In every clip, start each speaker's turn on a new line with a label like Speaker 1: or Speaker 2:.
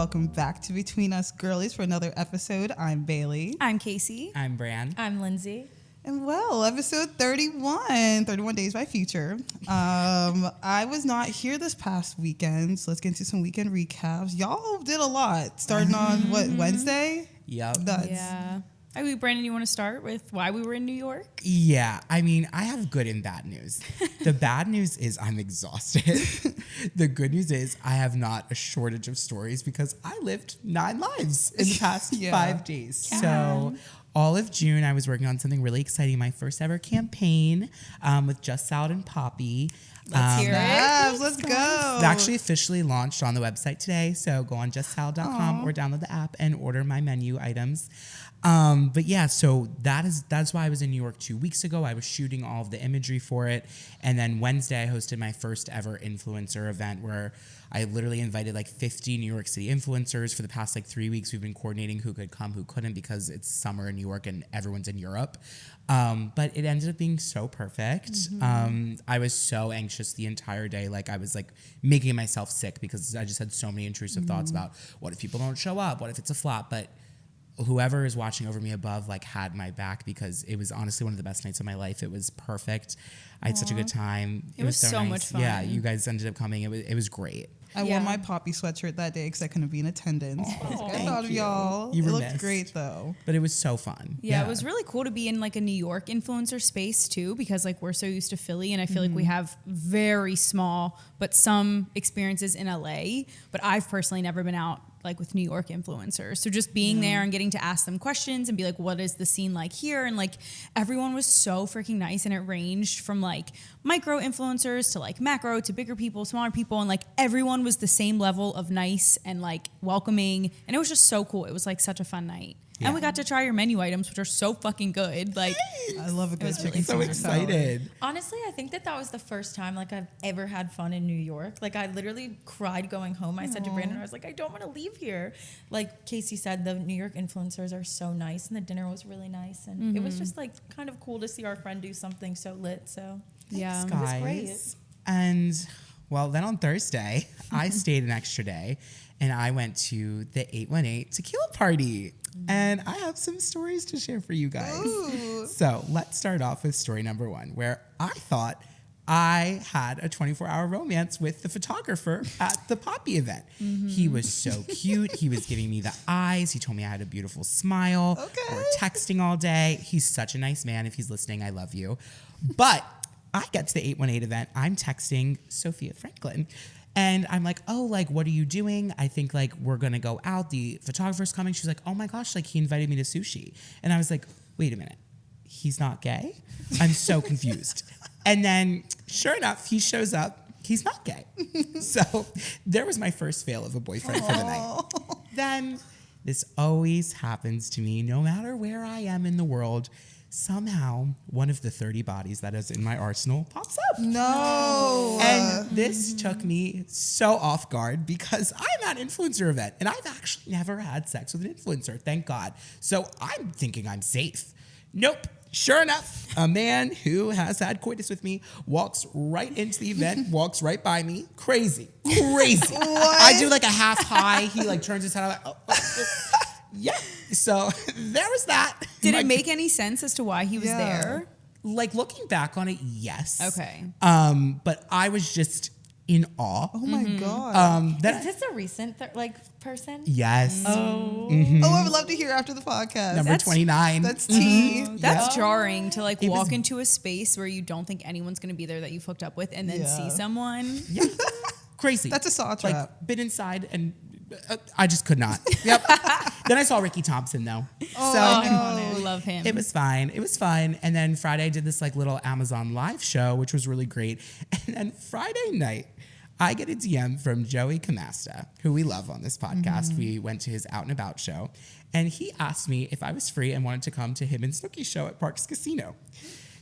Speaker 1: welcome back to Between Us Girlies for another episode. I'm Bailey.
Speaker 2: I'm Casey.
Speaker 3: I'm Bran.
Speaker 4: I'm Lindsay.
Speaker 1: And well, episode 31 Days by Future. I was not here this past weekend, so let's get into some weekend recaps. Y'all did a lot, starting on, Wednesday?
Speaker 3: Yep.
Speaker 2: Yeah. Brandon, you want to start with why we were in New York?
Speaker 3: Yeah, I mean, I have good and bad news. The bad news is I'm exhausted. The good news is I have not a shortage of stories because I lived 9 lives in the past 5 days.
Speaker 2: Yeah.
Speaker 3: So all of June, I was working on something really exciting, my first ever campaign with Just Salad and Poppy.
Speaker 2: Let's hear it.
Speaker 1: Let's go.
Speaker 3: It's actually officially launched on the website today, so go on justsalad.com or download the app and order my menu items. But yeah, so that's why I was in New York 2 weeks ago. I was shooting all of the imagery for it. And then Wednesday, I hosted my first ever influencer event where I literally invited like 50 New York City influencers. For the past like 3 weeks, we've been coordinating who could come, who couldn't, because it's summer in New York and everyone's in Europe. But it ended up being so perfect. I was so anxious the entire day. Like I was like making myself sick because I just had so many intrusive thoughts about what if people don't show up? What if it's a flop? But whoever is watching over me above like had my back because it was honestly one of the best nights of my life. It was perfect. I had such a good time.
Speaker 2: It was so
Speaker 3: nice.
Speaker 2: much fun.
Speaker 3: Yeah, you guys ended up coming. It was great.
Speaker 1: I wore my Poppy sweatshirt that day because I couldn't be in attendance. I thought of y'all.
Speaker 3: You were
Speaker 1: It looked
Speaker 3: missed.
Speaker 1: great though.
Speaker 3: But it was so fun.
Speaker 2: Yeah, it was really cool to be in like a New York influencer space too, because like we're so used to Philly and I feel like we have very small, but some experiences in LA, but I've personally never been out like with New York influencers. So just being there and getting to ask them questions and be like, what is the scene like here? And like everyone was so freaking nice and it ranged from like micro influencers to like macro to bigger people, smaller people. And like everyone was the same level of nice and like welcoming. And it was just so cool. It was like such a fun night.
Speaker 3: Yeah.
Speaker 2: And we got to try your menu items, which are so fucking good. Like,
Speaker 1: I love a good chicken
Speaker 3: I'm so
Speaker 1: Caesar salad.
Speaker 3: excited.
Speaker 4: Honestly, I think that was the first time like I've ever had fun in New York. Like I literally cried going home. I said to Brandon, I was like, I don't want to leave here. Like Casey said, the New York influencers are so nice and the dinner was really nice. And it was just like kind of cool to see our friend do something so lit. So
Speaker 2: yeah.
Speaker 4: it was great.
Speaker 3: And well, then on Thursday, I stayed an extra day and I went to the 818 tequila party. And I have some stories to share for you guys.
Speaker 1: Ooh.
Speaker 3: So let's start off with story number 1, where I thought I had a 24-hour romance with the photographer at the Poppy event. He was so cute. He was giving me the eyes. He told me I had a beautiful smile.
Speaker 1: Okay.
Speaker 3: We were texting all day. He's such a nice man. If he's listening, I love you. But I get to the 818 event. I'm texting Sophia Franklin. And I'm like, oh, like, what are you doing? I think, like, we're going to go out. The photographer's coming. She's like, oh, my gosh, like, he invited me to sushi. And I was like, wait a minute. He's not gay? I'm so confused. And then, sure enough, he shows up. He's not gay. So there was my first fail of a boyfriend for the night. Then this always happens to me, no matter where I am in the world. Somehow, one of the 30 bodies that is in my arsenal pops up.
Speaker 1: No.
Speaker 3: And this took me so off guard because I'm at an influencer event and I've actually never had sex with an influencer, thank God. So I'm thinking I'm safe. Nope. Sure enough, a man who has had coitus with me walks right into the event, walks right by me. Crazy. What? I do like a half high. He like turns his head. I'm like, oh. Yeah. So there was that.
Speaker 2: Did it make any sense as to why he was there?
Speaker 3: Like looking back on it, yes.
Speaker 2: Okay.
Speaker 3: But I was just in awe.
Speaker 1: Oh my God.
Speaker 4: Is this a recent person?
Speaker 3: Yes.
Speaker 1: Oh, I would love to hear after the podcast.
Speaker 3: Number 29.
Speaker 1: That's tea.
Speaker 2: That's jarring to like walk into a space where you don't think anyone's going to be there that you've hooked up with and then see someone.
Speaker 3: Yeah. Crazy.
Speaker 1: That's a saw trap.
Speaker 3: Like been inside and I just could not. Yep. Then I saw Ricky Thompson though.
Speaker 2: Oh, love him.
Speaker 3: It was fine. It was fun. And then Friday I did this like little Amazon live show, which was really great. And then Friday night, I get a DM from Joey Camasta, who we love on this podcast. We went to his Out and About show. And he asked me if I was free and wanted to come to him and Snooki's show at Parks Casino.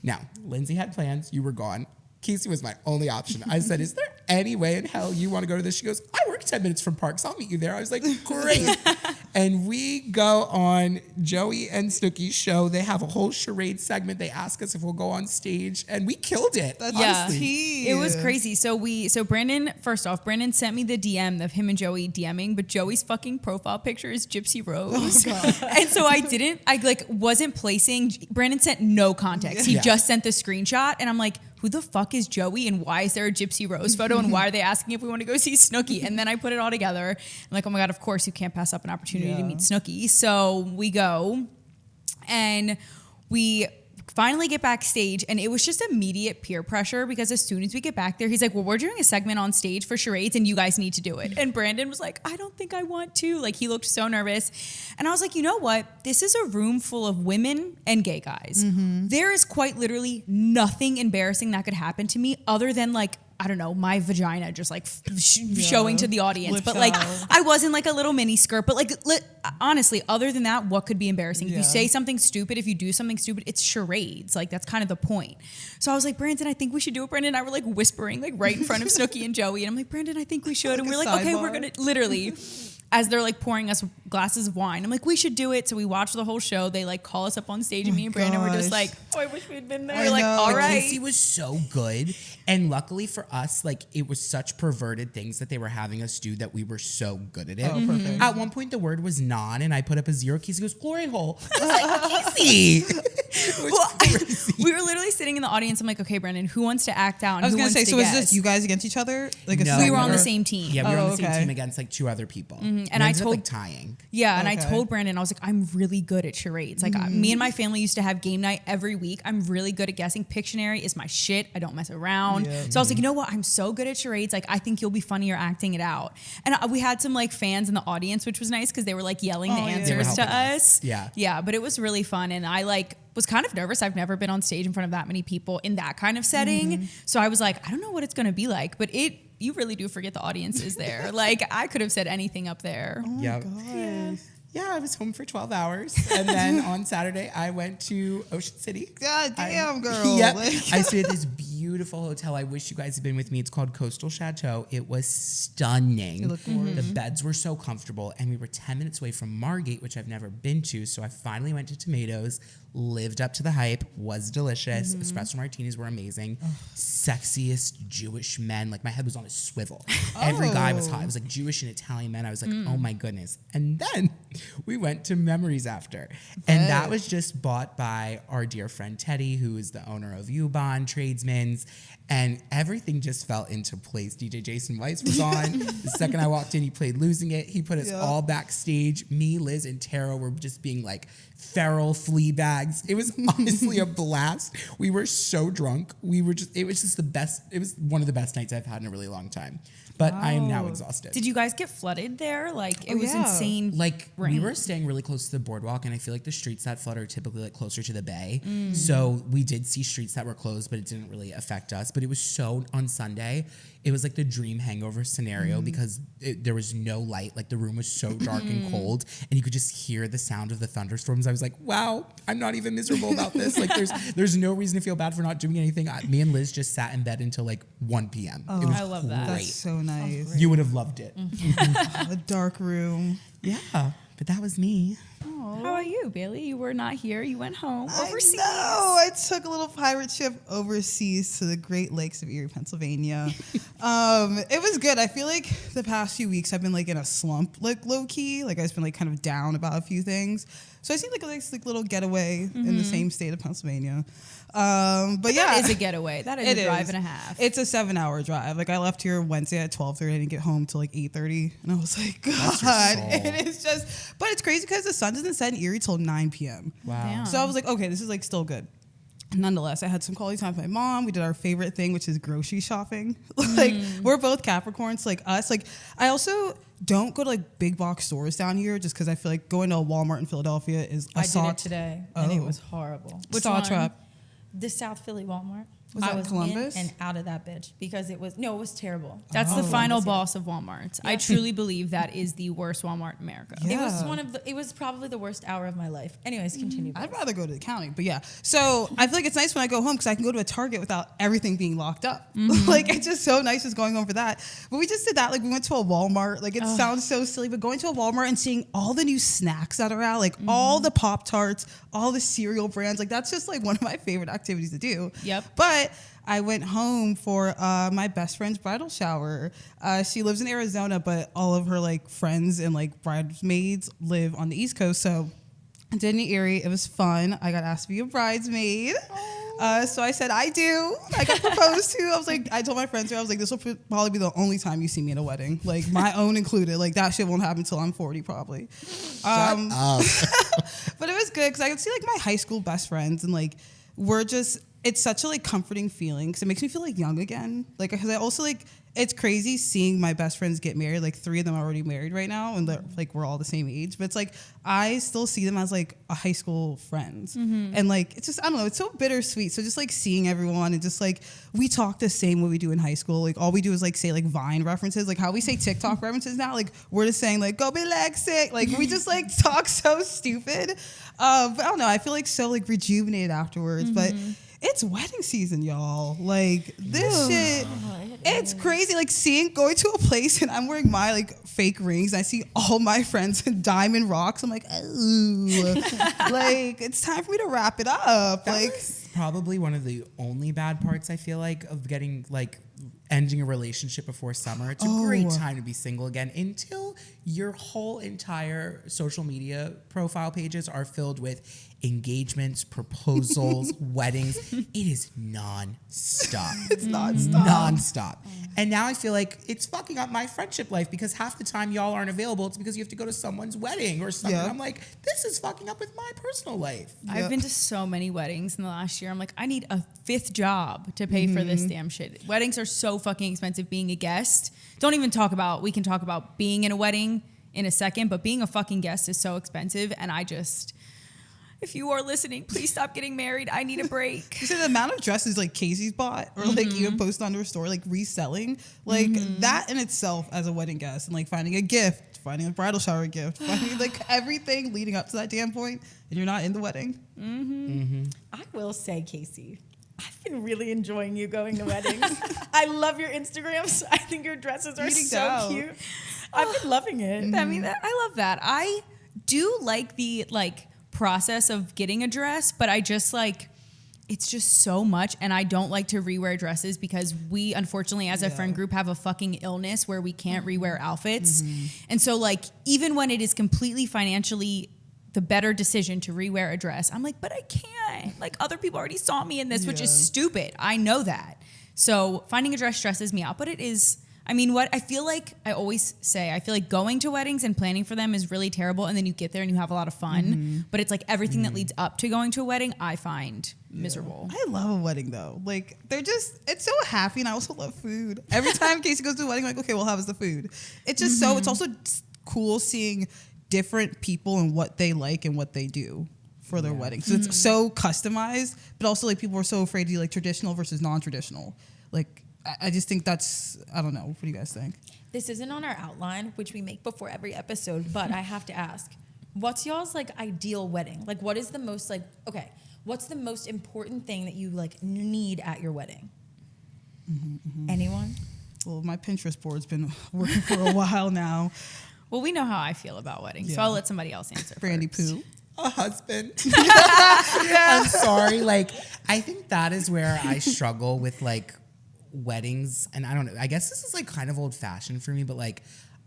Speaker 3: Now, Lindsay had plans. You were gone. Casey was my only option. I said, is there any way in hell you want to go to this? She goes, I work 10 minutes from Parks. I'll meet you there. I was like, great. And we go on Joey and Snooki's show. They have a whole charade segment. They ask us if we'll go on stage, and we killed it.
Speaker 1: That's
Speaker 3: honestly.
Speaker 1: tea.
Speaker 2: It was crazy. So Brandon, first off, Brandon sent me the DM of him and Joey DMing, but Joey's fucking profile picture is Gypsy Rose. And so I wasn't placing, Brandon sent no context. He just sent the screenshot, and I'm like, who the fuck is Joey, and why is there a Gypsy Rose photo, and why are they asking if we want to go see Snooki? And then I put it all together. I'm like, oh my God, of course you can't pass up an opportunity to meet Snooki. So we go, and we finally get backstage, and it was just immediate peer pressure because as soon as we get back there, he's like, well, we're doing a segment on stage for charades and you guys need to do it. And Brandon was like, I don't think I want to. Like, he looked so nervous. And I was like, you know what? This is a room full of women and gay guys. There is quite literally nothing embarrassing that could happen to me other than like, I don't know, my vagina just like showing to the audience.
Speaker 1: Lips
Speaker 2: but like,
Speaker 1: out.
Speaker 2: I wasn't like a little mini skirt, but like, honestly, other than that, what could be embarrassing? If
Speaker 1: Yeah.
Speaker 2: you say something stupid, if you do something stupid, it's charades. Like, that's kind of the point. So I was like, Brandon, I think we should do it. Brandon and I were like whispering like right in front of Snooki and Joey. And I'm like, Brandon, I think we should. And
Speaker 1: Like
Speaker 2: we're
Speaker 1: a
Speaker 2: like, okay, we're
Speaker 1: sidebar.
Speaker 2: going to literally, as they're like pouring us glasses of wine, I'm like, we should do it. So we watched the whole show. They like call us up on stage, and me and Brandon were just
Speaker 1: gosh.
Speaker 2: like, oh, I wish we'd been there.
Speaker 1: I
Speaker 2: We're like,
Speaker 1: know.
Speaker 2: all
Speaker 1: Like,
Speaker 2: right.
Speaker 3: Casey was so good. And luckily for us, like, it was such perverted things that they were having us do that we were so good at it.
Speaker 1: Oh, perfect.
Speaker 3: At one point, the word was non, and I put up a 0. Casey goes, glory hole. I was like, Casey. It was
Speaker 2: Well,
Speaker 3: crazy.
Speaker 2: we were literally sitting in the audience. I'm like, okay, Brandon, who wants to act out? And
Speaker 1: I was
Speaker 2: who
Speaker 1: gonna
Speaker 2: wants
Speaker 1: say,
Speaker 2: to
Speaker 1: so is
Speaker 2: guess?
Speaker 1: this you guys against each other? Like a
Speaker 3: No,
Speaker 2: We were on the
Speaker 1: or-
Speaker 2: same team.
Speaker 3: Yeah, we were
Speaker 1: Oh,
Speaker 3: on the same
Speaker 1: okay.
Speaker 3: team against like 2 other people.
Speaker 2: And
Speaker 3: We
Speaker 2: I
Speaker 3: ended up,
Speaker 2: told-
Speaker 3: like, tying.
Speaker 2: Yeah, and I
Speaker 1: Okay.
Speaker 2: told Brandon, I was like, I'm really good at charades. Like, me and my family used to have game night every week. I'm really good at guessing. Pictionary is my shit. I don't mess around.
Speaker 1: Yeah.
Speaker 2: So I was like, you know what? I'm so good at charades. Like, I think you'll be funnier acting it out. And we had some like fans in the audience, which was nice because they were like yelling the
Speaker 1: Oh, yeah.
Speaker 2: answers
Speaker 3: They were
Speaker 2: to
Speaker 3: helping us.
Speaker 2: us.
Speaker 3: Yeah.
Speaker 2: Yeah, but it was really fun. And I like was kind of nervous. I've never been on stage in front of that many people in that kind of setting. So I was like, I don't know what it's going to be like, but you really do forget the audience is there. Like, I could have said anything up there.
Speaker 3: Yep.
Speaker 1: Gosh.
Speaker 3: Yeah, I was home for 12 hours. And then on Saturday, I went to Ocean City.
Speaker 1: God damn, girl.
Speaker 3: Yep.
Speaker 1: Like-
Speaker 3: I stayed at this beautiful hotel. I wish you guys had been with me. It's called Coastal Chateau. It was stunning.
Speaker 1: It looked gorgeous.
Speaker 3: The beds were so comfortable. And we were 10 minutes away from Margate, which I've never been to. So I finally went to Tomatoes, lived up to the hype, was delicious. Espresso martinis were amazing. Sexiest Jewish men. Like, my head was on a swivel. Every guy was hot. It was like Jewish and Italian men. I was like, oh my goodness. And then we went to Memories after. And that was just bought by our dear friend Teddy, who is the owner of U-Bond, Tradesman's. And everything just fell into place. DJ Jason Weiss was on. The second I walked in, he played Losing It. He put us
Speaker 1: Yeah.
Speaker 3: all backstage. Me, Liz, and Tara were just being like feral flea bags. It was honestly a blast. We were so drunk. It was just the best. It was one of the best nights I've had in a really long time. But I am now exhausted.
Speaker 2: Did you guys get flooded there? Like, it
Speaker 1: Oh,
Speaker 2: was
Speaker 1: yeah.
Speaker 2: insane.
Speaker 3: Like, we
Speaker 2: rain.
Speaker 3: were staying really close to the boardwalk, and I feel like the streets that flood are typically like closer to the bay. So we did see streets that were closed, but it didn't really affect us. But it was so, on Sunday, it was like the dream hangover scenario because there was no light. Like, the room was so dark and cold, and you could just hear the sound of the thunderstorms. I was like, wow, I'm not even miserable about this. Like, there's no reason to feel bad for not doing anything. Me and Liz just sat in bed until like 1 p.m. It was
Speaker 2: I love that.
Speaker 3: great.
Speaker 1: That's so nice.
Speaker 3: You would have loved it.
Speaker 1: A dark room.
Speaker 3: Yeah, but that was me.
Speaker 2: How about you, Bailey? You were not here. You went home overseas.
Speaker 1: I took a little pirate ship overseas to the Great Lakes of Erie, Pennsylvania. It was good. I feel like the past few weeks I've been like in a slump, like low key. Like, I've just been like kind of down about a few things. So I see like a nice like little getaway in the same state of Pennsylvania. But yeah,
Speaker 2: That is a getaway. That is
Speaker 1: it
Speaker 2: a drive
Speaker 1: is.
Speaker 2: and a half.
Speaker 1: It's a 7-hour drive. Like, I left here Wednesday at 12:30. I didn't get home till like 8:30, and I was like,
Speaker 3: Bless your
Speaker 1: God,
Speaker 3: soul.
Speaker 1: it is just. But it's crazy because the sun doesn't set in Erie till 9 p.m.
Speaker 3: Wow.
Speaker 2: Damn.
Speaker 1: So I was like, okay, this is like still good. Nonetheless, I had some quality time with my mom. We did our favorite thing, which is grocery shopping. Like, we're both Capricorns, like us. Like, I also don't go to like big box stores down here just because I feel like going to a Walmart in Philadelphia is
Speaker 4: I did it today, and it was horrible.
Speaker 2: Which
Speaker 1: saw
Speaker 2: one?
Speaker 1: trap.
Speaker 4: The South Philly Walmart. I
Speaker 1: that
Speaker 4: was
Speaker 1: Columbus?
Speaker 4: in and out of that bitch because it was terrible.
Speaker 2: That's the final
Speaker 4: Columbus,
Speaker 2: boss of Walmart. I truly believe that is the worst Walmart in America.
Speaker 1: Yeah.
Speaker 4: It was probably the worst hour of my life. Anyways, continue.
Speaker 1: I'd rather go to the county, but yeah. So I feel like it's nice when I go home because I can go to a Target without everything being locked up. Like it's just so nice just going home for that. But we just did that. Like we went to a Walmart. Like it sounds so silly, but going to a Walmart and seeing all the new snacks that are out, like all the Pop-Tarts, all the cereal brands, like that's just like one of my favorite activities to do.
Speaker 2: Yep.
Speaker 1: But I went home for my best friend's bridal shower. She lives in Arizona, but all of her like friends and like bridesmaids live on the East Coast. So I did in Erie. It was fun. I got asked to be a bridesmaid. So I said, I do. I got proposed to. I was like, I told my friends, I was like, this will probably be the only time you see me at a wedding. Like my own included. Like that shit won't happen until I'm 40 probably.
Speaker 3: Shut up.
Speaker 1: But it was good because I could see like my high school best friends and like we're just, it's such a like comforting feeling because it makes me feel like young again. Like, because I also like, it's crazy seeing my best friends get married. Like 3 of them are already married right now, and like we're all the same age. But it's like I still see them as like a high school friends, and like it's just I don't know. It's so bittersweet. So just like seeing everyone and just like we talk the same way we do in high school. Like all we do is like say like Vine references, like how we say TikTok references now. Like we're just saying like go be lexic. Like we just like talk so stupid. But I don't know. I feel like so like rejuvenated afterwards. But it's wedding season, y'all. Like this shit, it's crazy. Like going to a place and I'm wearing my like fake rings. And I see all my friends in diamond rocks. I'm like, oh, like it's time for me to wrap it up.
Speaker 3: That
Speaker 1: like
Speaker 3: was probably one of the only bad parts I feel like of getting like ending a relationship before summer. It's a great time to be single again until your whole entire social media profile pages are filled with engagements, proposals, weddings. It is non-stop.
Speaker 1: It's non-stop.
Speaker 3: Non-stop. And now I feel like it's fucking up my friendship life because half the time y'all aren't available. It's because you have to go to someone's wedding or something.
Speaker 1: Yeah.
Speaker 3: I'm like, this is fucking up with my personal life.
Speaker 2: I've been to so many weddings in the last year. I'm like, I need a 5th job to pay for this damn shit. Weddings are so fucking expensive being a guest. We can talk about being in a wedding in a second, but being a fucking guest is so expensive. And if you are listening, please stop getting married. I need a break.
Speaker 1: You said the amount of dresses like Casey's bought or like even posted onto her store, like reselling, like that in itself as a wedding guest and like finding a gift, finding a bridal shower gift, finding like everything leading up to that damn point, and you're not in the wedding.
Speaker 4: I will say, Casey, I've been really enjoying you going to weddings. I love your Instagrams. I think your dresses are
Speaker 1: Meeting
Speaker 4: so
Speaker 1: down.
Speaker 4: cute. I've been loving it.
Speaker 2: I mean, I love that. I do like the process of getting a dress, but I just it's just so much, and I don't like to rewear dresses because we unfortunately as a friend group have a fucking illness where we can't rewear outfits. And so even when it is completely financially the better decision to rewear a dress, I'm like, but I can't. Like other people already saw me in this, which is stupid. I know that. So finding a dress stresses me out, but it is, I mean, what I feel like I always say, I feel like going to weddings and planning for them is really terrible. And then you get there and you have a lot of fun, but it's like everything that leads up to going to a wedding, I find miserable.
Speaker 1: I love a wedding though. Like it's so happy, and I also love food. Every time Casey goes to a wedding, I'm like, okay, well, how was the food? It's just it's also cool seeing different people and what they like and what they do for their wedding. So it's so customized, but also like people are so afraid to do like traditional versus non-traditional. Like I just think that's, I don't know. What do you guys think?
Speaker 4: This isn't on our outline, which we make before every episode, but I have to ask, what's y'all's ideal wedding? Like what is the most what's the most important thing that you need at your wedding? Anyone?
Speaker 1: Well, my Pinterest board's been working for a while now.
Speaker 2: Well, we know how I feel about weddings, so I'll let somebody else answer
Speaker 1: Brandy
Speaker 2: first.
Speaker 1: Poo.
Speaker 3: A husband. I'm sorry. I think that is where I struggle with weddings. And I don't know, I guess this is kind of old fashioned for me, but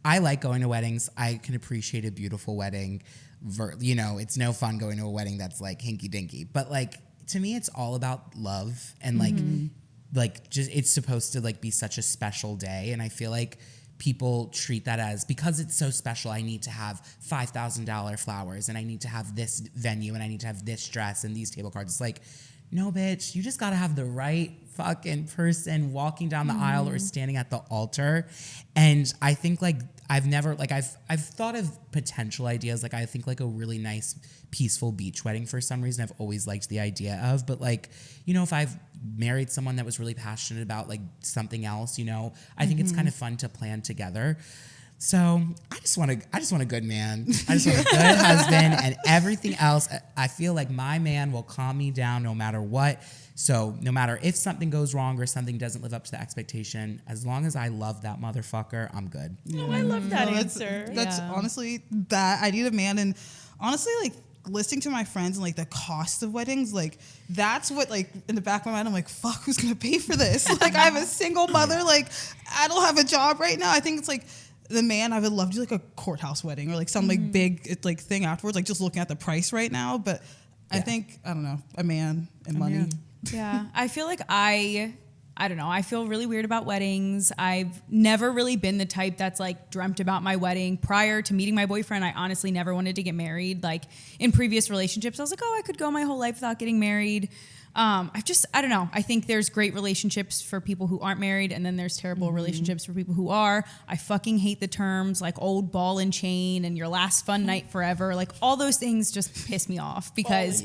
Speaker 3: I like going to weddings. I can appreciate a beautiful wedding. It's no fun going to a wedding that's hinky dinky. But to me, it's all about love and just it's supposed to be such a special day. And I feel like people treat that as, because it's so special, I need to have $5,000 flowers and I need to have this venue and I need to have this dress and these table cards. It's no, bitch, you just got to have the right fucking person walking down the aisle or standing at the altar. And I think like I've never like I've thought of potential ideas. Like I think like a really nice peaceful beach wedding for some reason I've always liked the idea of. But like, you know, if I've married someone that was really passionate about like something else, you know, I think it's kind of fun to plan together. So I just want a good man. I just want a good husband, and everything else. I feel like my man will calm me down no matter what. So no matter if something goes wrong or something doesn't live up to the expectation, as long as I love that motherfucker, I'm good.
Speaker 4: Oh, I love that
Speaker 1: That's
Speaker 4: answer.
Speaker 1: honestly that I need a man. And honestly, like listening to my friends and like the cost of weddings, like that's what like in the back of my mind I'm like, fuck, who's gonna pay for this? Like I'm a single mother, like I don't have a job right now. I think it's like the man, I would love to do like a courthouse wedding or like some like big like thing afterwards, like just looking at the price right now. But I think, I don't know, a man and money.
Speaker 3: Man.
Speaker 2: Yeah. I feel like I don't know. I feel really weird about weddings. I've never really been the type that's like dreamt about my wedding. Prior to meeting my boyfriend, I honestly never wanted to get married. Like in previous relationships, I was like, oh, I could go my whole life without getting married. I don't know. I think there's great relationships for people who aren't married, and then there's terrible relationships for people who are. I fucking hate the terms like old ball and chain and your last fun night forever. Like all those things just piss me off because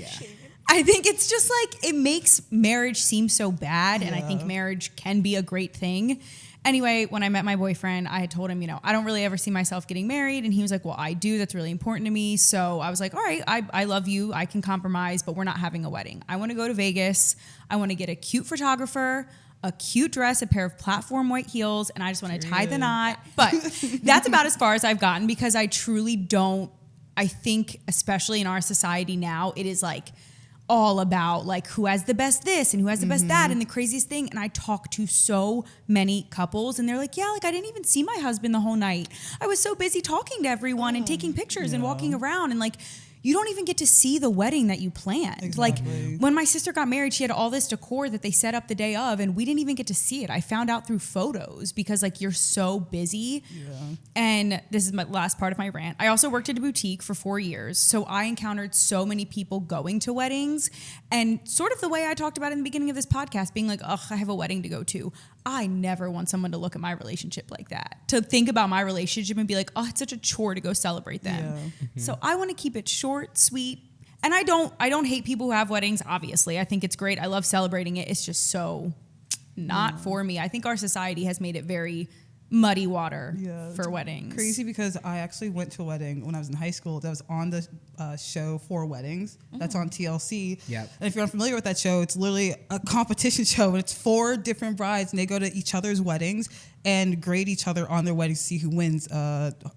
Speaker 2: I think it's just like it makes marriage seem so bad, and I think marriage can be a great thing. Anyway, when I met my boyfriend, I had told him, you know, I don't really ever see myself getting married. And he was like, well, I do. That's really important to me. So I was like, all right, I love you. I can compromise, but we're not having a wedding. I want to go to Vegas. I want to get a cute photographer, a cute dress, a pair of platform white heels, and I just want to tie the knot. But that's about as far as I've gotten because I truly don't, I think, especially in our society now, it is like, all about like who has the best this and who has the best that and the craziest thing. And I talk to so many couples and they're like, yeah, like I didn't even see my husband the whole night. I was so busy talking to everyone and taking pictures and walking around, and like you don't even get to see the wedding that you planned.
Speaker 1: Exactly.
Speaker 2: Like when my sister got married, she had all this decor that they set up the day of, and we didn't even get to see it. I found out through photos because like you're so busy. Yeah. And this is my last part of my rant. I also worked at a boutique for 4 years. So I encountered so many people going to weddings, and sort of the way I talked about in the beginning of this podcast, being like, ugh, I have a wedding to go to. I never want someone to look at my relationship like that, to think about my relationship and be like, oh, it's such a chore to go celebrate them. Yeah. So I want to keep it short, sweet. And I don't hate people who have weddings. Obviously, I think it's great. I love celebrating it. It's just so not for me. I think our society has made it very muddy water for weddings.
Speaker 1: Crazy because I actually went to a wedding when I was in high school that was on the show For Weddings. That's on TLC.
Speaker 3: Yep.
Speaker 1: And if you're unfamiliar with that show, it's literally a competition show, and it's 4 different brides, and they go to each other's weddings and grade each other on their weddings to see who wins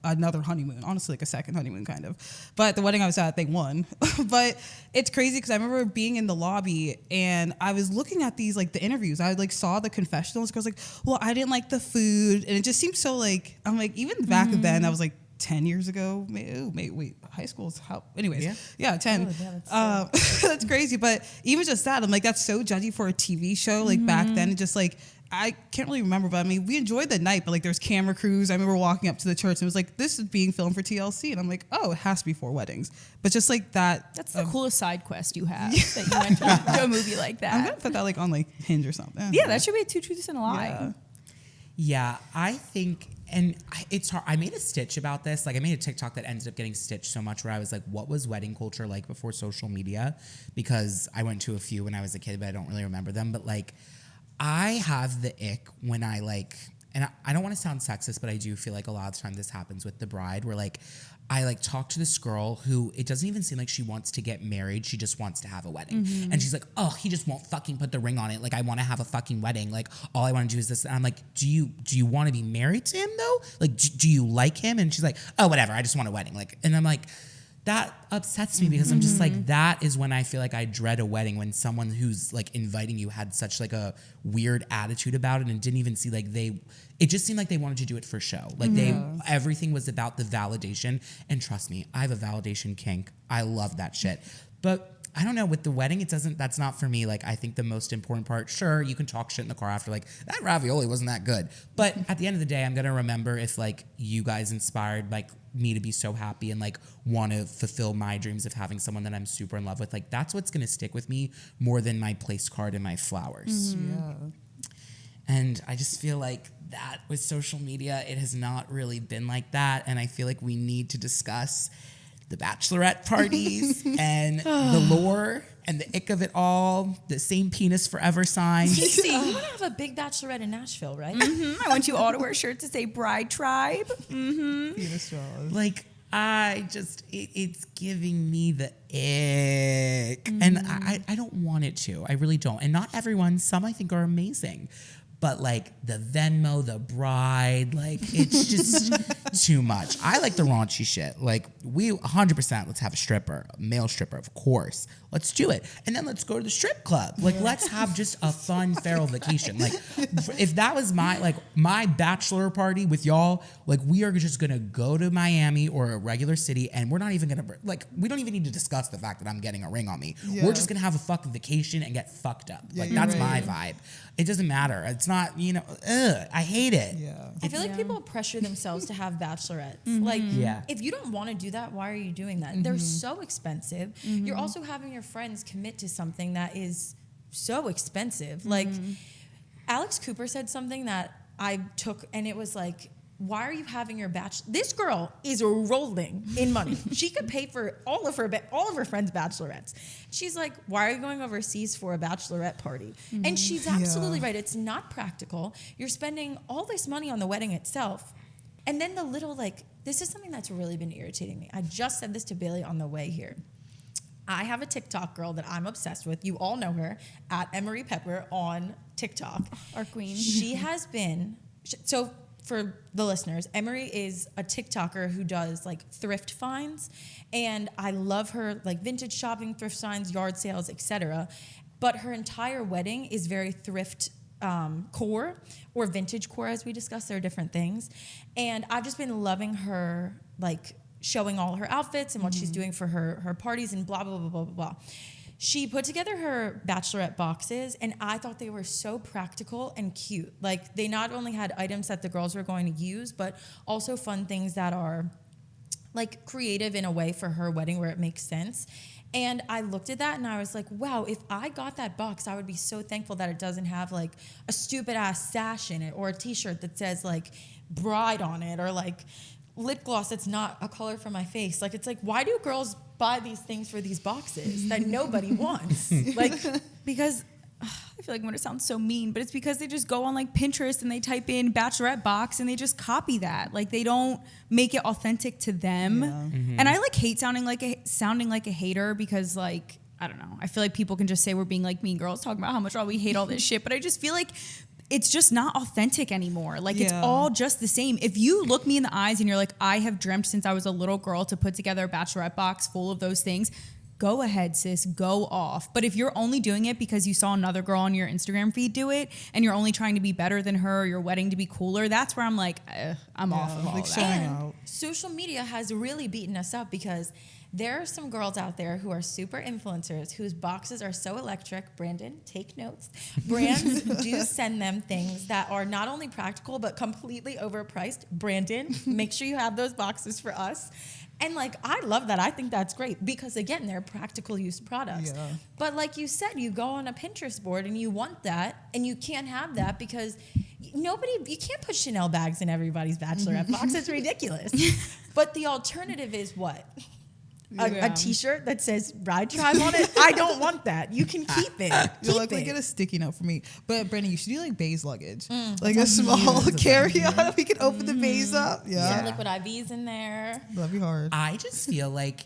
Speaker 1: another honeymoon. Honestly, like a second honeymoon kind of. But the wedding I was at, they won. But it's crazy because I remember being in the lobby and I was looking at these, like the interviews. I like saw the confessionals. I was like, well, I didn't like the food. And it just seems so like, I'm like, even back then, I was like 10 years ago. Wait, high school is how? Anyways, yeah 10. Oh, that's crazy. But even just that, I'm like, that's so judgy for a TV show. Like back then, it just like, I can't really remember, but I mean, we enjoyed the night, but like there's camera crews. I remember walking up to the church and it was like, this is being filmed for TLC. And I'm like, oh, it has to be 4 weddings. But just like that.
Speaker 2: That's the coolest side quest you have, that you went to a movie like that.
Speaker 1: I'm going to put that like on like Hinge or something.
Speaker 2: Yeah, that should be a 2 truths and a lie.
Speaker 3: Yeah, I think, and it's hard. I made a stitch about this. Like I made a TikTok that ended up getting stitched so much where I was like, what was wedding culture like before social media? Because I went to a few when I was a kid, but I don't really remember them. But like, I have the ick when I like, and I don't want to sound sexist, but I do feel like a lot of the time this happens with the bride where like, I like talk to this girl who it doesn't even seem like she wants to get married. She just wants to have a wedding. Mm-hmm. And she's like, oh, he just won't fucking put the ring on it. Like I want to have a fucking wedding. Like all I want to do is this. And I'm like, do you want to be married to him though? Like, do you like him? And she's like, oh, whatever. I just want a wedding. Like, and I'm like, that upsets me because I'm just like, that is when I feel like I dread a wedding, when someone who's like inviting you had such like a weird attitude about it and didn't even see like it just seemed like they wanted to do it for show. Like everything was about the validation. And trust me, I have a validation kink. I love that shit. But I don't know, with the wedding, that's not for me. Like, I think the most important part, sure, you can talk shit in the car after, like, that ravioli wasn't that good. But at the end of the day, I'm going to remember if, like, you guys inspired, like, me to be so happy and like want to fulfill my dreams of having someone that I'm super in love with. Like that's what's going to stick with me more than my place card and my flowers.
Speaker 1: Yeah.
Speaker 3: And I just feel like that with social media, it has not really been like that. And I feel like we need to discuss the bachelorette parties and the lore and the ick of it all, the same penis forever sign.
Speaker 4: See, you want to have a big bachelorette in Nashville, right?
Speaker 2: I want you all to wear shirts to say Bride Tribe.
Speaker 1: Penis jaws.
Speaker 3: Like, it's giving me the ick. And I don't want it to. I really don't. And not everyone, some I think are amazing. But like the Venmo, the bride, like it's just too much. I like the raunchy shit. Like we 100%, let's have a stripper, a male stripper, of course. Let's do it. And then let's go to the strip club. Like let's have just a fun feral vacation. Like if that was my bachelor party with y'all, like we are just gonna go to Miami or a regular city and we're not even gonna, like we don't even need to discuss the fact that I'm getting a ring on me.
Speaker 1: Yeah.
Speaker 3: We're just gonna have a fucking vacation and get fucked up.
Speaker 1: Yeah,
Speaker 3: Like
Speaker 1: you're
Speaker 3: that's
Speaker 1: right.
Speaker 3: my vibe. It doesn't matter. It's not, I hate it.
Speaker 1: Yeah.
Speaker 4: I feel like people pressure themselves to have bachelorettes. Like,
Speaker 3: Yeah.
Speaker 4: if you don't want to do that, why are you doing that? They're so expensive. You're also having your friends commit to something that is so expensive. Like, Alex Cooper said something that I took, and it was like, why are you having your This girl is rolling in money. She could pay for all of her friends' bachelorettes. She's like, why are you going overseas for a bachelorette party? And she's absolutely right. It's not practical. You're spending all this money on the wedding itself. And then the little, like, this is something that's really been irritating me. I just said this to Bailey on the way here. I have a TikTok girl that I'm obsessed with. You all know her, at Emery Pepper on TikTok.
Speaker 2: Our queen.
Speaker 4: She has been, so for the listeners, Emery is a TikToker who does like thrift finds, and I love her, like vintage shopping, thrift finds, yard sales, etc. But her entire wedding is very thrift core, or vintage core, as we discussed. There are different things, and I've just been loving her, like showing all her outfits and what she's doing for her parties and blah blah blah blah blah blah. She put together her bachelorette boxes, and I thought they were so practical and cute. Like, they not only had items that the girls were going to use, but also fun things that are, like, creative in a way for her wedding where it makes sense. And I looked at that, and I was like, wow, if I got that box, I would be so thankful that it doesn't have, like, a stupid-ass sash in it, or a T-shirt that says, like, bride on it, or, like, lip gloss that's not a color for my face. Like, it's like, why do girls buy these things for these boxes that nobody wants? Like,
Speaker 2: Because I feel like I'm gonna sound so mean, but it's because they just go on like Pinterest and they type in bachelorette box and they just copy that. Like they don't make it authentic to them.
Speaker 1: Yeah.
Speaker 2: And I like hate sounding like a hater, because like, I don't know. I feel like people can just say we're being like mean girls talking about how much we hate all this shit, but I just feel like it's just not authentic anymore. Like it's all just the same. If you look me in the eyes and you're like, I have dreamt since I was a little girl to put together a bachelorette box full of those things, go ahead, sis, go off. But if you're only doing it because you saw another girl on your Instagram feed do it and you're only trying to be better than her, or your wedding to be cooler, that's where I'm like, I'm off of all
Speaker 1: like
Speaker 2: that.
Speaker 1: showing
Speaker 4: and
Speaker 1: out.
Speaker 4: social media has really beaten us up, because there are some girls out there who are super influencers whose boxes are so electric. Brandon, take notes. Brands do send them things that are not only practical, but completely overpriced. Brandon, make sure you have those boxes for us. And like, I love that. I think that's great, because again, they're practical use products.
Speaker 1: Yeah.
Speaker 4: But like you said, you go on a Pinterest board and you want that, and you can't have that because you can't put Chanel bags in everybody's bachelorette box. It's ridiculous. But the alternative is what? A T-shirt that says Bride Tribe on it? I don't want that. You can keep it.
Speaker 1: You'll likely get a sticky note from me. But Brandon, you should do like Bay's luggage. Like a small carry-on. We can open the Bay's up.
Speaker 4: Some
Speaker 1: Yeah.
Speaker 4: liquid IVs in there.
Speaker 1: That'd be hard.
Speaker 3: I just feel like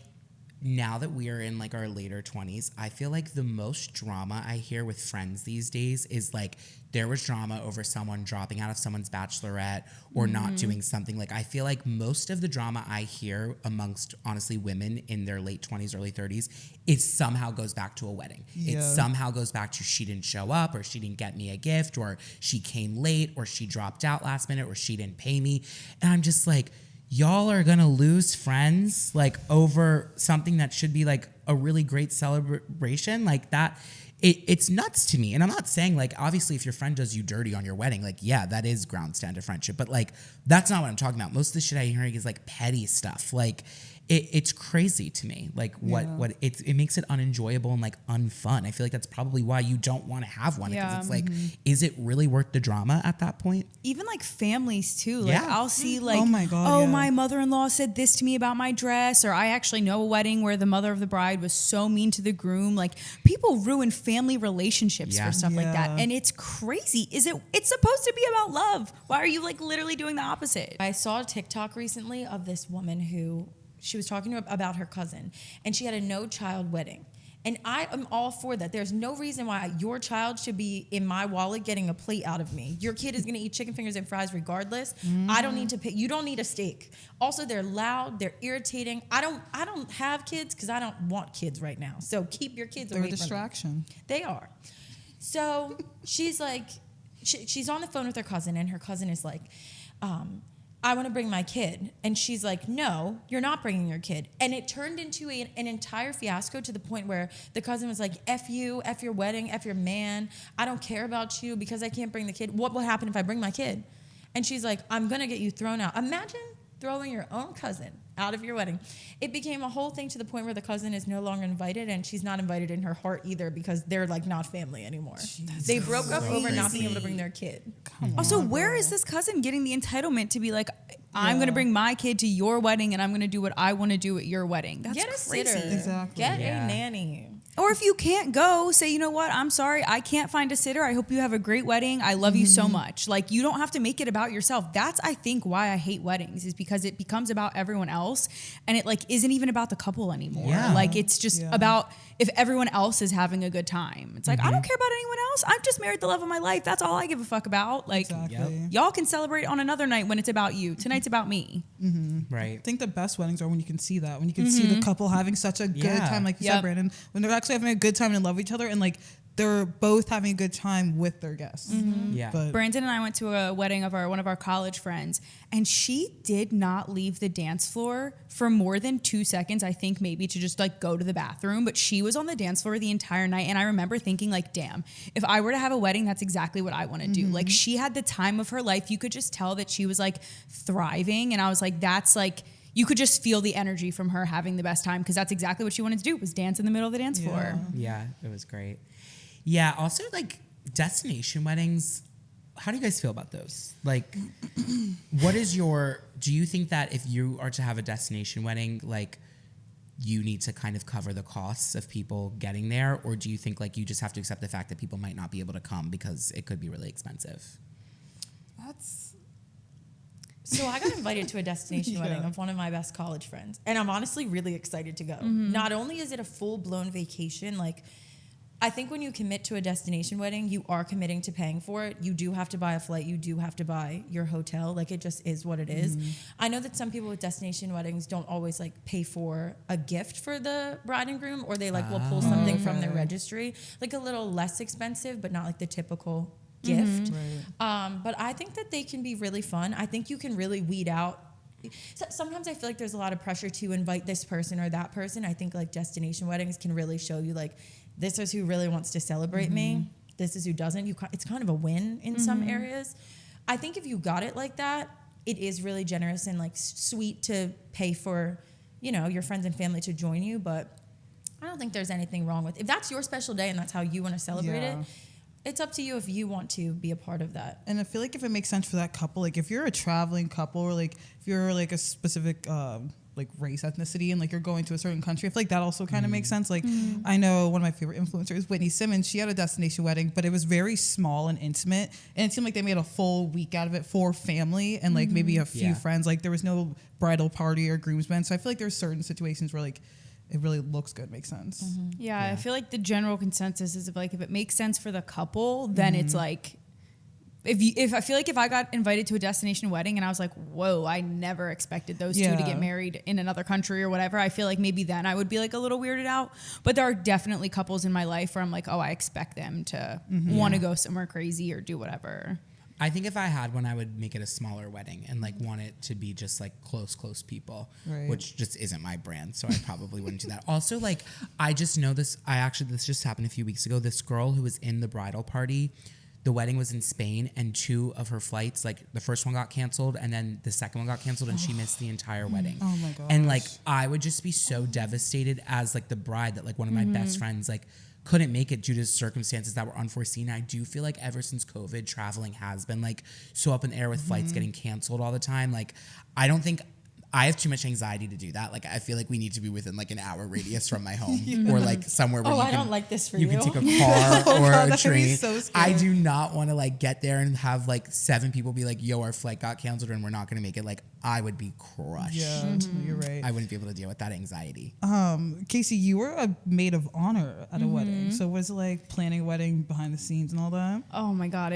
Speaker 3: now that we are in like our later 20s, I feel like the most drama I hear with friends these days is like there was drama over someone dropping out of someone's bachelorette or not doing something. Like I feel like most of the drama I hear amongst honestly women in their late 20s, early 30s, it somehow goes back to a wedding.
Speaker 1: Yeah.
Speaker 3: It somehow goes back to she didn't show up, or she didn't get me a gift, or she came late, or she dropped out last minute, or she didn't pay me. And I'm just like, y'all are gonna lose friends like over something that should be like a really great celebration like that. it's nuts to me. And I'm not saying like, obviously if your friend does you dirty on your wedding, like, yeah, that is ground stand of friendship. But like, that's not what I'm talking about. Most of the shit I hear is like petty stuff. Like it's crazy to me. Like what it makes it unenjoyable and like unfun. I feel like that's probably why you don't want to have one. Because it's like, is it really worth the drama at that point?
Speaker 2: Even like families too. Like I'll see like,
Speaker 1: oh my God,
Speaker 2: my mother-in-law said this to me about my dress, or I actually know a wedding where the mother of the bride was so mean to the groom. Like people ruin family relationships for stuff like that. And it's crazy. It's supposed to be about love. Why are you like literally doing the opposite?
Speaker 4: I saw a TikTok recently of this woman who she was talking about her cousin, and she had a no-child wedding. And I am all for that. There's no reason why your child should be in my wallet getting a plate out of me. Your kid is going to eat chicken fingers and fries regardless. I don't need to pay. You don't need a steak. Also, they're loud. They're irritating. I don't have kids because I don't want kids right now. So keep your kids away from me.
Speaker 1: They're a distraction.
Speaker 4: They are. So she's like, she's on the phone with her cousin, and her cousin is like, I want to bring my kid. And she's like, no, you're not bringing your kid. And it turned into an entire fiasco to the point where the cousin was like, F you, F your wedding, F your man. I don't care about you because I can't bring the kid. What will happen if I bring my kid? And she's like, I'm going to get you thrown out. Imagine throwing your own cousin out of your wedding. It became a whole thing to the point where the cousin is no longer invited, and she's not invited in her heart either because they're like not family anymore. They broke up over not being able to bring their kid.
Speaker 2: Also, where is this cousin getting the entitlement to be like, I'm going to bring my kid to your wedding and I'm going to do what I want to do at your wedding? That's
Speaker 4: Get a
Speaker 2: crazy.
Speaker 4: sitter.
Speaker 1: Exactly.
Speaker 4: Get a nanny.
Speaker 2: Or if you can't go, say, you know what, I'm sorry, I can't find a sitter. I hope you have a great wedding. I love you so much. Like, you don't have to make it about yourself. That's, I think, why I hate weddings, is because it becomes about everyone else, and it like isn't even about the couple anymore.
Speaker 3: Yeah.
Speaker 2: Like, it's just about if everyone else is having a good time. It's like, I don't care about anyone else. I've just married the love of my life. That's all I give a fuck about. Like, y'all can celebrate on another night when it's about you. Tonight's about me.
Speaker 3: Right.
Speaker 1: I think the best weddings are when you can see that, when you can see the couple having such a good time, like you said, Brandon, when they're actually having a good time and love each other, and like they're both having a good time with their guests.
Speaker 3: Yeah.
Speaker 1: But
Speaker 2: Brandon and I went to a wedding of one of our college friends, and she did not leave the dance floor for more than 2 seconds, I think maybe to just like go to the bathroom, but she was on the dance floor the entire night. And I remember thinking like, damn, if I were to have a wedding, that's exactly what I want to do. Like, she had the time of her life. You could just tell that she was like thriving. And I was like, that's like, you could just feel the energy from her having the best time, because that's exactly what she wanted to do, was dance in the middle of the dance floor.
Speaker 3: Yeah, it was great. Yeah, also like destination weddings, how do you guys feel about those? Like, do you think that if you are to have a destination wedding, like you need to kind of cover the costs of people getting there? Or do you think like you just have to accept the fact that people might not be able to come because it could be really expensive?
Speaker 4: So I got invited to a destination wedding of one of my best college friends, and I'm honestly really excited to go. Not only is it a full-blown vacation, like, I think when you commit to a destination wedding, you are committing to paying for it. You do have to buy a flight. You do have to buy your hotel. Like, it just is what it is. I know that some people with destination weddings don't always like pay for a gift for the bride and groom, or they like will pull something from their registry, like a little less expensive, but not like the typical gift. But I think that they can be really fun. I think you can really weed out. Sometimes I feel like there's a lot of pressure to invite this person or that person. I think like destination weddings can really show you like, this is who really wants to celebrate me. This is who doesn't. It's kind of a win in some areas. I think if you got it like that, it is really generous and like sweet to pay for, you know, your friends and family to join you. But I don't think there's anything wrong with, if that's your special day and that's how you want to celebrate it, it's up to you if you want to be a part of that.
Speaker 1: And I feel like if it makes sense for that couple, like if you're a traveling couple, or like if you're like a specific like race, ethnicity, and like you're going to a certain country, I feel like that also kind of makes sense. Like I know one of my favorite influencers, Whitney Simmons, she had a destination wedding, but it was very small and intimate, and it seemed like they made a full week out of it for family and like maybe a few friends. Like there was no bridal party or groomsmen. So I feel like there's certain situations where like it really looks good, makes sense.
Speaker 2: Yeah, I feel like the general consensus is if it makes sense for the couple, then it's like, if I feel like if I got invited to a destination wedding and I was like, whoa, I never expected those two to get married in another country or whatever, I feel like maybe then I would be like a little weirded out. But there are definitely couples in my life where I'm like, oh, I expect them to want to go somewhere crazy or do whatever.
Speaker 3: I think if I had one, I would make it a smaller wedding and like want it to be just like close people,
Speaker 1: Right.
Speaker 3: which just isn't my brand. So I probably wouldn't do that. Also, like, I just know this. This just happened a few weeks ago. This girl who was in the bridal party, the wedding was in Spain, and 2 of her flights, like the first one got canceled and then the second one got canceled, and she missed the entire wedding.
Speaker 1: Oh my gosh.
Speaker 3: And like, I would just be so devastated as like the bride that like one of my best friends like couldn't make it due to circumstances that were unforeseen. I do feel like ever since COVID, traveling has been like so up in the air with flights getting canceled all the time. Like, I don't think I have too much anxiety to do that. Like, I feel like we need to be within like an hour radius from my home or like somewhere where
Speaker 4: I don't like this for you.
Speaker 3: You can take a car or
Speaker 1: God,
Speaker 3: a
Speaker 1: that would be
Speaker 3: train.
Speaker 1: so scary.
Speaker 3: I do not want to like get there and have like 7 people be like, yo, our flight got canceled and we're not going to make it. Like, I would be crushed.
Speaker 1: Yeah, you're right.
Speaker 3: I wouldn't be able to deal with that anxiety.
Speaker 1: Casey, you were a maid of honor at a wedding. So was it like planning a wedding behind the scenes and all that?
Speaker 2: Oh my God.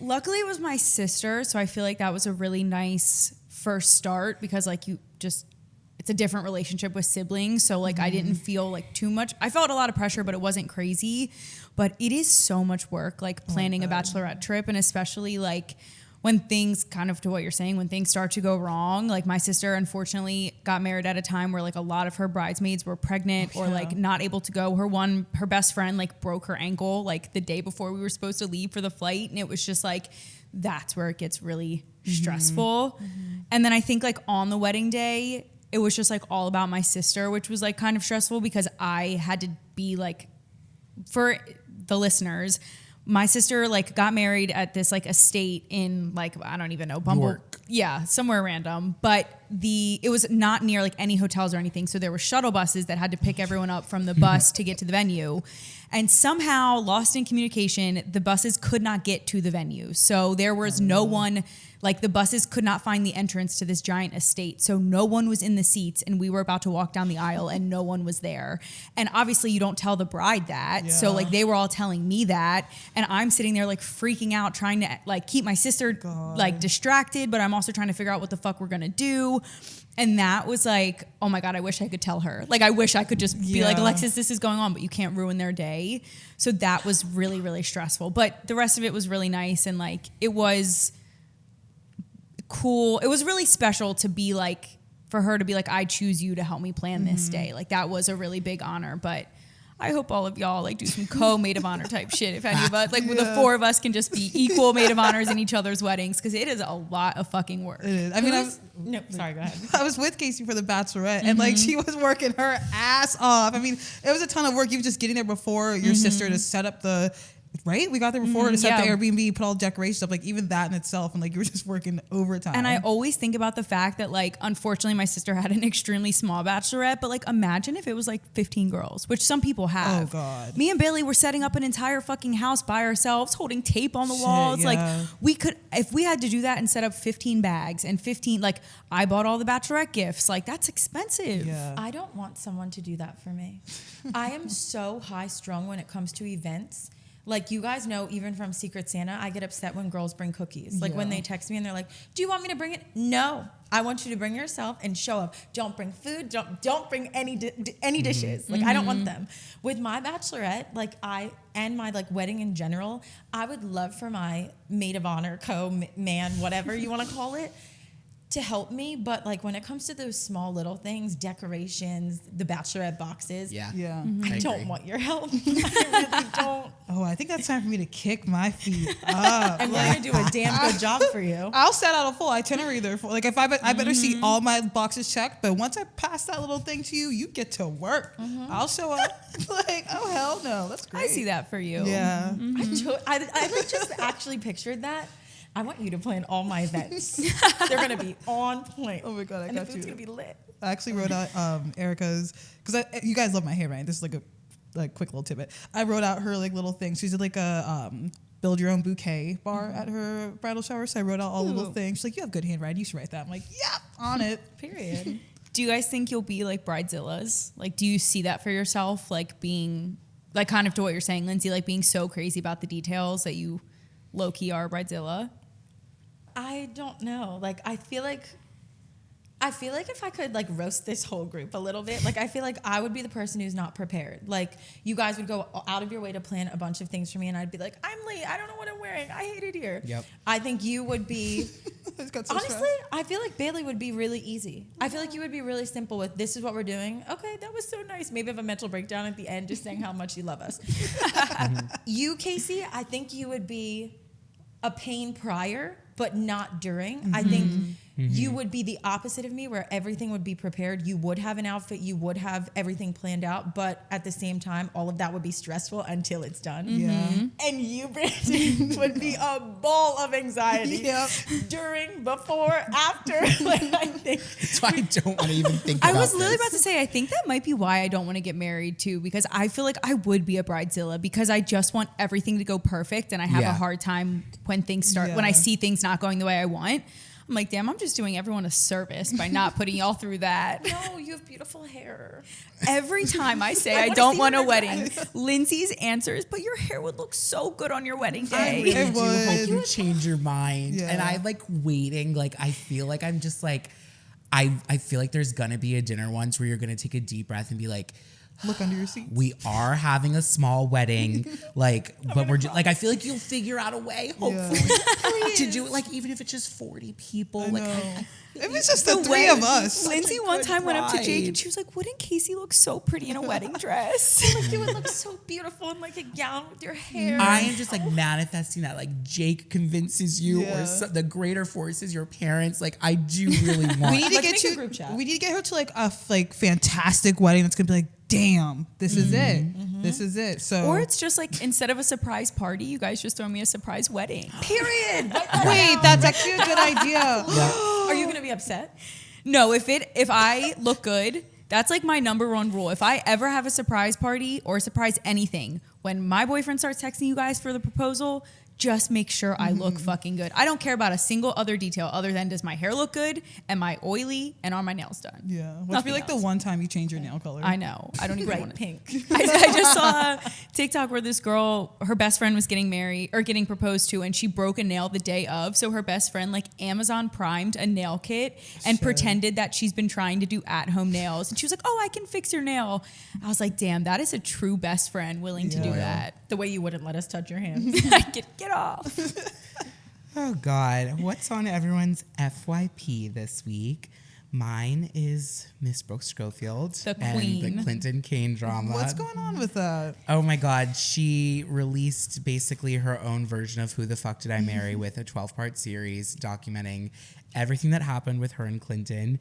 Speaker 2: Luckily it was my sister. So I feel like that was a really nice first start because like it's a different relationship with siblings. So like I didn't feel like too much. I felt a lot of pressure, but it wasn't crazy. But it is so much work, like planning a bachelorette trip. And especially like when things kind of to what you're saying, when things start to go wrong, like my sister unfortunately got married at a time where like a lot of her bridesmaids were pregnant or like not able to go. Her best friend like broke her ankle like the day before we were supposed to leave for the flight. And it was just like, that's where it gets really stressful. And then I think like on the wedding day, it was just like all about my sister, which was like kind of stressful because I had to be like, for the listeners, my sister like got married at this like estate in like, I don't even know,
Speaker 3: York.
Speaker 2: Yeah, somewhere random. But it was not near like any hotels or anything. So there were shuttle buses that had to pick everyone up from the bus to get to the venue. And somehow, lost in communication, the buses could not get to the venue. So there was no one, like the buses could not find the entrance to this giant estate. So no one was in the seats and we were about to walk down the aisle and no one was there. And obviously you don't tell the bride that. So like they were all telling me that. And I'm sitting there like freaking out, trying to like keep my sister like distracted, but I'm also trying to figure out what the fuck we're gonna do. And that was like, oh my God, I wish I could tell her. Like, I wish I could just be like, Alexis, this is going on, but you can't ruin their day. So that was really, really stressful. But the rest of it was really nice. And like, it was cool. It was really special to be like, for her to be like, I choose you to help me plan this day. Like, that was a really big honor. But I hope all of y'all like do some co-maid of honor type shit. If any of us, like the 4 of us can just be equal maid of honors in each other's weddings, because it is a lot of fucking work.
Speaker 1: It is. I mean,
Speaker 4: No, sorry, go ahead.
Speaker 1: I was with Casey for the Bachelorette, and like she was working her ass off. I mean, it was a ton of work. You were just getting there before your sister to set up the. Right? We got there before to set up the Airbnb, put all the decorations up, like even that in itself. And like you were just working overtime.
Speaker 2: And I always think about the fact that like, unfortunately my sister had an extremely small bachelorette, but like imagine if it was like 15 girls, which some people have.
Speaker 1: Oh God.
Speaker 2: Me and Bailey were setting up an entire fucking house by ourselves, holding tape on the walls.
Speaker 1: Yeah.
Speaker 2: Like we could, if we had to do that and set up 15 bags and 15, like I bought all the bachelorette gifts, like that's expensive.
Speaker 1: Yeah.
Speaker 4: I don't want someone to do that for me. I am so high strung when it comes to events. Like, you guys know, even from Secret Santa, I get upset when girls bring cookies. Like, when they text me and they're like, do you want me to bring it? No. I want you to bring yourself and show up. Don't bring food. Don't bring any dishes. Like, I don't want them. With my bachelorette, like, and my, like, wedding in general, I would love for my maid of honor, man, whatever you want to call it, to help me. But like when it comes to those small little things, decorations, the bachelorette boxes, I don't want your help. I really don't.
Speaker 1: Oh, I think that's time for me to kick my feet up.
Speaker 4: And we're gonna do a damn good job for you.
Speaker 1: I'll set out a full itinerary there. Like if I better see all my boxes checked, but once I pass that little thing to you, you get to work. I'll show up. Like, oh hell no, that's great.
Speaker 2: I see that for you.
Speaker 1: Yeah.
Speaker 4: I just actually pictured that. I want you to plan all my events. They're gonna be on point.
Speaker 1: Oh my God, I
Speaker 4: and
Speaker 1: got
Speaker 4: the food's
Speaker 1: you.
Speaker 4: gonna be lit.
Speaker 1: I actually wrote out Erica's, because you guys love my hair, right? This is like a quick little tidbit. I wrote out her like little things. She did like a build your own bouquet bar at her bridal shower. So I wrote out all the little things. She's like, you have good handwriting. You should write that. I'm like, yeah, on it.
Speaker 4: Period.
Speaker 2: Do you guys think you'll be like bridezillas? Like, do you see that for yourself? Like being, like kind of to what you're saying, Lindsay, like being so crazy about the details that you low-key are a bridezilla?
Speaker 4: I don't know. Like, I feel like I feel like if I could like roast this whole group a little bit, like I feel like I would be the person who's not prepared. Like you guys would go out of your way to plan a bunch of things for me, and I'd be like, I'm late. I don't know what I'm wearing. I hate it here.
Speaker 3: Yep.
Speaker 4: I think you would be.
Speaker 1: Honestly,
Speaker 4: I feel like Bailey would be really easy. I feel like you would be really simple with this is what we're doing. Okay, that was so nice. Maybe have a mental breakdown at the end, just saying how much you love us. You, Casey, I think you would be a pain prior, but not during. I think you would be the opposite of me, where everything would be prepared. You would have an outfit. You would have everything planned out. But at the same time, all of that would be stressful until it's done.
Speaker 1: Yeah.
Speaker 4: And you, Brandon, would be a ball of anxiety.
Speaker 1: Yep.
Speaker 4: During, before, after. Like, I think.
Speaker 3: So I don't want to even think
Speaker 2: I
Speaker 3: about
Speaker 2: was literally
Speaker 3: this.
Speaker 2: about to say, I think that might be why I don't want to get married too, because I feel like I would be a bridezilla because I just want everything to go perfect, and I have a hard time when things start, when I see things not going the way I want. I'm like, damn, I'm just doing everyone a service by not putting y'all through that.
Speaker 4: No, you have beautiful hair.
Speaker 2: Every time I say I don't want a wedding, Lindsay's answer is, but your hair would look so good on your wedding
Speaker 3: I
Speaker 2: day.
Speaker 3: really
Speaker 1: It
Speaker 3: do hope
Speaker 1: would.
Speaker 3: you change your mind.
Speaker 1: Yeah.
Speaker 3: And I'm like waiting. Like I feel like I'm just like, I feel like there's gonna be a dinner once where you're gonna take a deep breath and be like,
Speaker 1: Look under your seat.
Speaker 3: we are having a small wedding, like, but we're just, like, I feel like you'll figure out a way, hopefully, to do it. Like, even if it's just 40 people, like,
Speaker 1: If it's just the three of us.
Speaker 2: Lindsay one
Speaker 3: good
Speaker 2: time went up to Jake
Speaker 3: bride.
Speaker 2: and she was like, wouldn't Casey look so pretty in a wedding dress?
Speaker 4: Like you would look so beautiful in like a gown with your hair.
Speaker 3: I am just like manifesting that, like Jake convinces you,
Speaker 1: Yeah.
Speaker 3: or the greater forces, your parents. Like, I do really want.
Speaker 1: We need to
Speaker 4: Let's
Speaker 1: get
Speaker 4: make a
Speaker 1: you.
Speaker 4: group chat.
Speaker 1: We need to get her to like a fantastic wedding. That's gonna be like, damn, this is it. This is it. So
Speaker 2: Or it's just like, instead of a surprise party, you guys just throw me a surprise wedding.
Speaker 4: Period.
Speaker 1: wait, that's actually a good idea.
Speaker 4: Are you gonna be upset?
Speaker 2: No, if I look good, that's like my number one rule. If I ever have a surprise party or a surprise anything, when my boyfriend starts texting you guys for the proposal, just make sure I look fucking good. I don't care about a single other detail other than does my hair look good, am I oily, and are my nails done?
Speaker 1: Yeah, which
Speaker 2: Nothing
Speaker 1: be like
Speaker 2: else.
Speaker 1: the one time you change your nail color.
Speaker 2: I know. I don't even
Speaker 4: Bright
Speaker 2: want to.
Speaker 4: pink.
Speaker 2: I just saw a TikTok where this girl, her best friend was getting married or getting proposed to, and she broke a nail the day of. So her best friend like Amazon primed a nail kit and pretended that she's been trying to do at-home nails. And she was like, "Oh, I can fix your nail." I was like, "Damn, that is a true best friend willing to do
Speaker 1: Yeah.
Speaker 2: that."
Speaker 4: The way you wouldn't let us touch your hands.
Speaker 2: Get off.
Speaker 3: Oh God, what's on everyone's FYP this week? Mine is Miss Brooke Schofield
Speaker 2: The
Speaker 3: and
Speaker 2: queen.
Speaker 3: the Clinton Kane drama.
Speaker 1: What's going on with that?
Speaker 3: Oh my God, she released basically her own version of Who the Fuck Did I Marry with a 12-part series documenting everything that happened with her and Clinton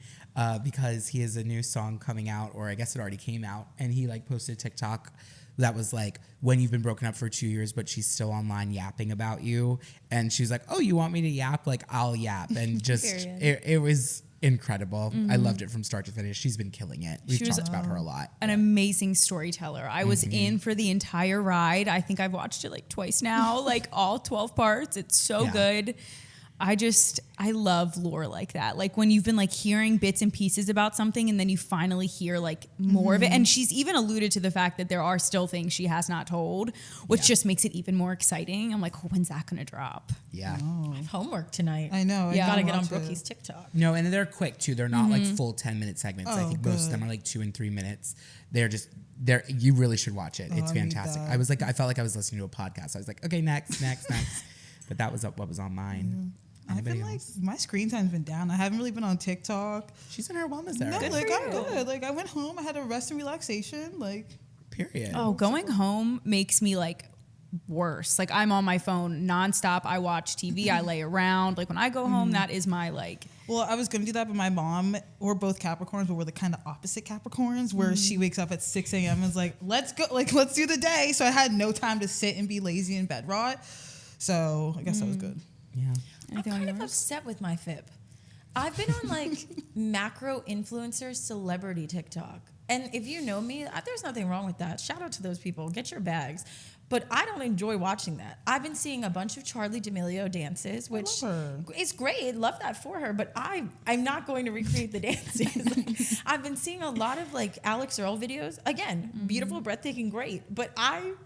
Speaker 3: because he has a new song coming out, or I guess it already came out, and he like posted a TikTok that was like, when you've been broken up for 2 years, but she's still online yapping about you. And she's like, oh, you want me to yap? Like, I'll yap. And just, it was incredible. I loved it from start to finish. She's been killing it. We've
Speaker 2: She was
Speaker 3: talked about her a lot.
Speaker 2: An amazing storyteller. I was in for the entire ride. I think I've watched it like twice now, like all 12 parts. It's so
Speaker 3: Yeah.
Speaker 2: good. I love lore like that. Like when you've been like hearing bits and pieces about something and then you finally hear like more of it. And she's even alluded to the fact that there are still things she has not told, which just makes it even more exciting. I'm like, when's that going to drop?
Speaker 3: Yeah.
Speaker 4: I have homework tonight.
Speaker 1: I know.
Speaker 2: Yeah.
Speaker 4: Gotta
Speaker 1: gotta
Speaker 4: get on Brookie's TikTok.
Speaker 3: No, and they're quick too. They're not like full 10-minute segments. I
Speaker 1: Oh,
Speaker 3: think most of them are like 2 and 3 minutes. They're you really should watch it. It's
Speaker 1: I need
Speaker 3: fantastic.
Speaker 1: that.
Speaker 3: I felt like I was listening to a podcast. I was like, okay, next. But that was what was on mine.
Speaker 1: I've
Speaker 3: Anybody
Speaker 1: been like,
Speaker 3: else?
Speaker 1: my screen time's been down. I haven't really been on TikTok.
Speaker 3: She's in her wellness
Speaker 1: No,
Speaker 3: era.
Speaker 1: like I'm good. Like I went home, I had a rest and relaxation. Like
Speaker 3: Period.
Speaker 2: Oh, going home makes me like worse. Like I'm on my phone nonstop. I watch TV. I lay around. Like when I go home, that is my like.
Speaker 1: well, I was gonna do that, but my mom, we're both Capricorns, but we're the kind of opposite Capricorns, where she wakes up at 6 a.m. and is like, let's go, like let's do the day. So I had no time to sit and be lazy and bed rot. So I guess that was good.
Speaker 3: Yeah.
Speaker 4: I'm
Speaker 2: Anything on
Speaker 4: kind of
Speaker 2: yours?
Speaker 4: upset with my FIP. I've been on like macro influencer celebrity TikTok. And if you know me, there's nothing wrong with that. Shout out to those people. Get your bags. But I don't enjoy watching that. I've been seeing a bunch of Charli D'Amelio dances, which
Speaker 1: love her.
Speaker 4: is great. Love that for her. But I'm not going to recreate the dances. Like, I've been seeing a lot of like Alex Earl videos. Again, beautiful, breathtaking, great. But I'm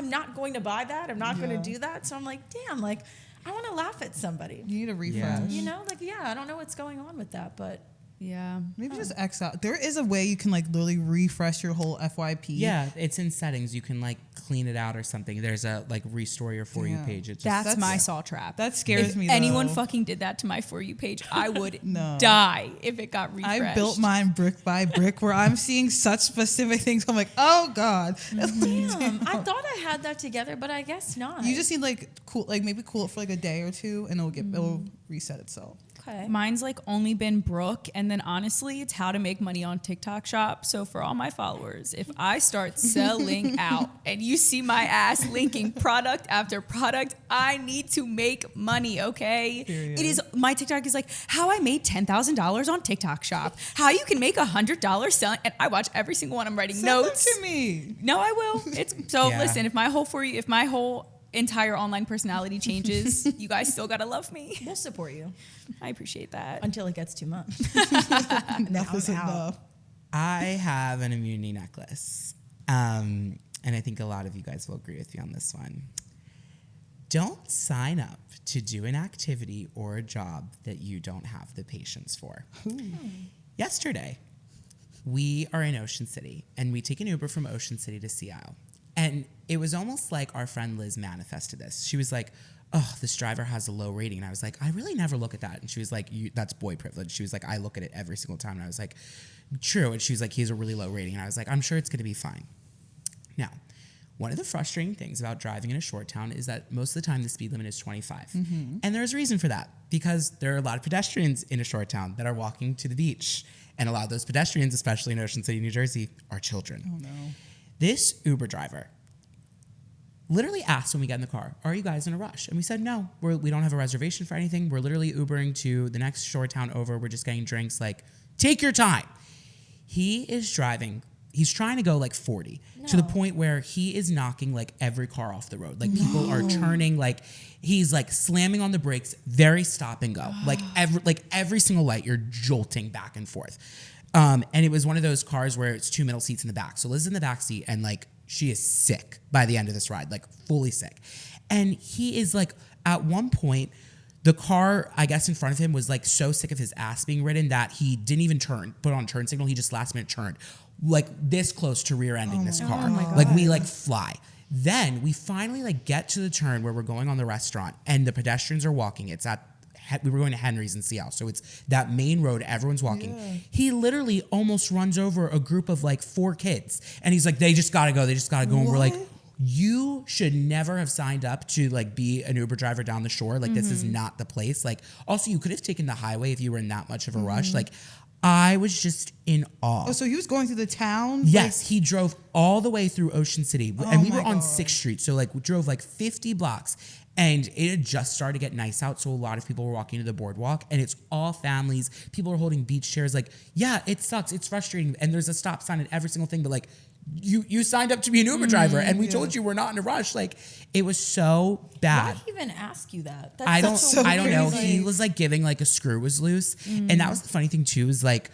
Speaker 4: not going to buy that. I'm not going to do that. So I'm like, damn, like I want to laugh at somebody.
Speaker 1: You need a refresh.
Speaker 3: Yeah.
Speaker 4: You know, like, yeah, I don't know what's going on with that, but
Speaker 2: Yeah.
Speaker 1: Maybe just X out. There is a way you can like literally refresh your whole FYP.
Speaker 3: Yeah, it's in settings. You can like clean it out or something. There's a like restore your For You page. It just,
Speaker 2: That's my saw trap.
Speaker 1: That scares
Speaker 2: if
Speaker 1: me.
Speaker 2: anyone
Speaker 1: though.
Speaker 2: fucking did that to my For You page, I would
Speaker 1: No.
Speaker 2: die if it got refreshed.
Speaker 1: I built mine brick by brick where I'm seeing such specific things. I'm like, oh God.
Speaker 4: Damn, I thought I had that together, but I guess not.
Speaker 1: You just need like maybe cool it for like a day or two and it'll reset itself.
Speaker 4: okay.
Speaker 2: Mine's like only been Brooke, and then honestly, it's how to make money on TikTok Shop. So for all my followers, if I start selling out and you see my ass linking product after product, I need to make money. Okay,
Speaker 1: Period.
Speaker 2: it is my TikTok is like how I made $10,000 on TikTok Shop, how you can make $100 selling, and I watch every single one. I'm writing
Speaker 1: Send
Speaker 2: notes
Speaker 1: them to me.
Speaker 2: No, I will. It's so
Speaker 3: Yeah.
Speaker 2: listen. If my whole entire online personality changes, you guys still gotta love me.
Speaker 4: We'll support you
Speaker 2: I appreciate that.
Speaker 4: until it gets too much.
Speaker 1: Enough is enough.
Speaker 3: I have an immunity necklace. And I think a lot of you guys will agree with me on this one. Don't sign up to do an activity or a job that you don't have the patience for. Yesterday, we are in Ocean City, and we take an Uber from Ocean City to Sea Isle. And it was almost like our friend Liz manifested this. She was like, oh, this driver has a low rating. And I was like, I really never look at that. And she was like, that's boy privilege. She was like, I look at it every single time. And I was like, true. And she was like, he has a really low rating. And I was like, I'm sure it's going to be fine. Now, one of the frustrating things about driving in a short town is that most of the time the speed limit is 25. Mm-hmm. And there's a reason for that, because there are a lot of pedestrians in a short town that are walking to the beach. And a lot of those pedestrians, especially in Ocean City, New Jersey, are children.
Speaker 1: Oh no.
Speaker 3: This Uber driver literally asked when we got in the car, are you guys in a rush? And we said, no, we don't have a reservation for anything. We're literally Ubering to the next shore town over. We're just getting drinks. Like, take your time. He is driving. He's trying to go like 40 to the point where he is knocking like every car off the road. Like people are turning, like he's like slamming on the brakes, very stop and go. Like every single light, you're jolting back and forth. And it was one of those cars where it's 2 middle seats in the back. So Liz is in the back seat, and like she is sick by the end of this ride, like fully sick. And he is like, at one point, the car, I guess, in front of him was like so sick of his ass being ridden that he didn't even put on turn signal. He just last minute turned, like this close to rear ending this car.
Speaker 2: Oh my God.
Speaker 3: Like we like fly. Then we finally like get to the turn where we're going on the restaurant, and the pedestrians are walking. We were going to Henry's in Seattle, so it's that main road. Everyone's walking. Yeah. He literally almost runs over a group of like 4 kids, and he's like, "They just gotta go. They just gotta go." And we're like, "You should never have signed up to like be an Uber driver down the shore. Like this is not the place." Like also, you could have taken the highway if you were in that much of a rush. Like I was just in awe.
Speaker 1: Oh, so he was going through the town?
Speaker 3: Yes, he drove all the way through Ocean City, and we were on 6th Street, so like we drove like 50 blocks. And it had just started to get nice out, so a lot of people were walking to the boardwalk, and it's all families. People are holding beach chairs. Like, yeah, it sucks. It's frustrating. And there's a stop sign at every single thing, but like, you signed up to be an Uber driver, and we told you we're not in a rush. Like, it was so bad.
Speaker 4: Why even ask you that?
Speaker 3: I don't know.
Speaker 1: crazy.
Speaker 3: He was like giving like a screw was loose. And that was the funny thing too, is like,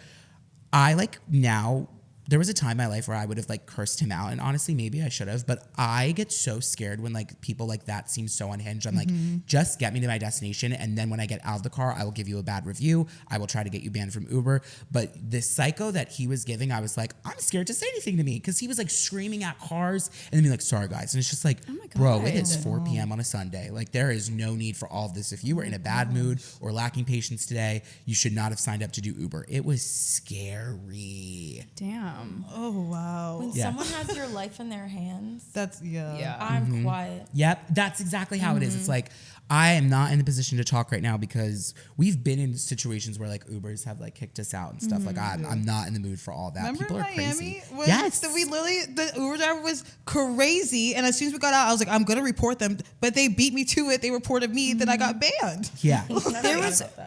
Speaker 3: I like now, there was a time in my life where I would have like cursed him out, and honestly, maybe I should have, but I get so scared when like people like that seem so unhinged. I'm like, just get me to my destination, and then when I get out of the car, I will give you a bad review. I will try to get you banned from Uber. But this psycho that he was giving, I was like, I'm scared to say anything to me, because he was like screaming at cars and then being like, sorry guys. And it's just like, bro, it is 4 p.m. on a Sunday. Like there is no need for all of this. If you were in a bad mood or lacking patience today, you should not have signed up to do Uber. It was scary.
Speaker 2: Damn.
Speaker 1: Oh, wow.
Speaker 4: When someone has your life in their hands,
Speaker 1: That's, yeah.
Speaker 4: I'm quiet.
Speaker 3: Yep, that's exactly how it is. It's like, I am not in the position to talk right now because we've been in situations where like Ubers have like kicked us out and stuff. Like I'm not in the mood for all that.
Speaker 1: Remember
Speaker 3: People are
Speaker 1: Miami?
Speaker 3: crazy.
Speaker 1: Yes. The Uber driver was crazy. And as soon as we got out, I was like, I'm going to report them. But they beat me to it. They reported me. Then I got banned.
Speaker 3: Yeah.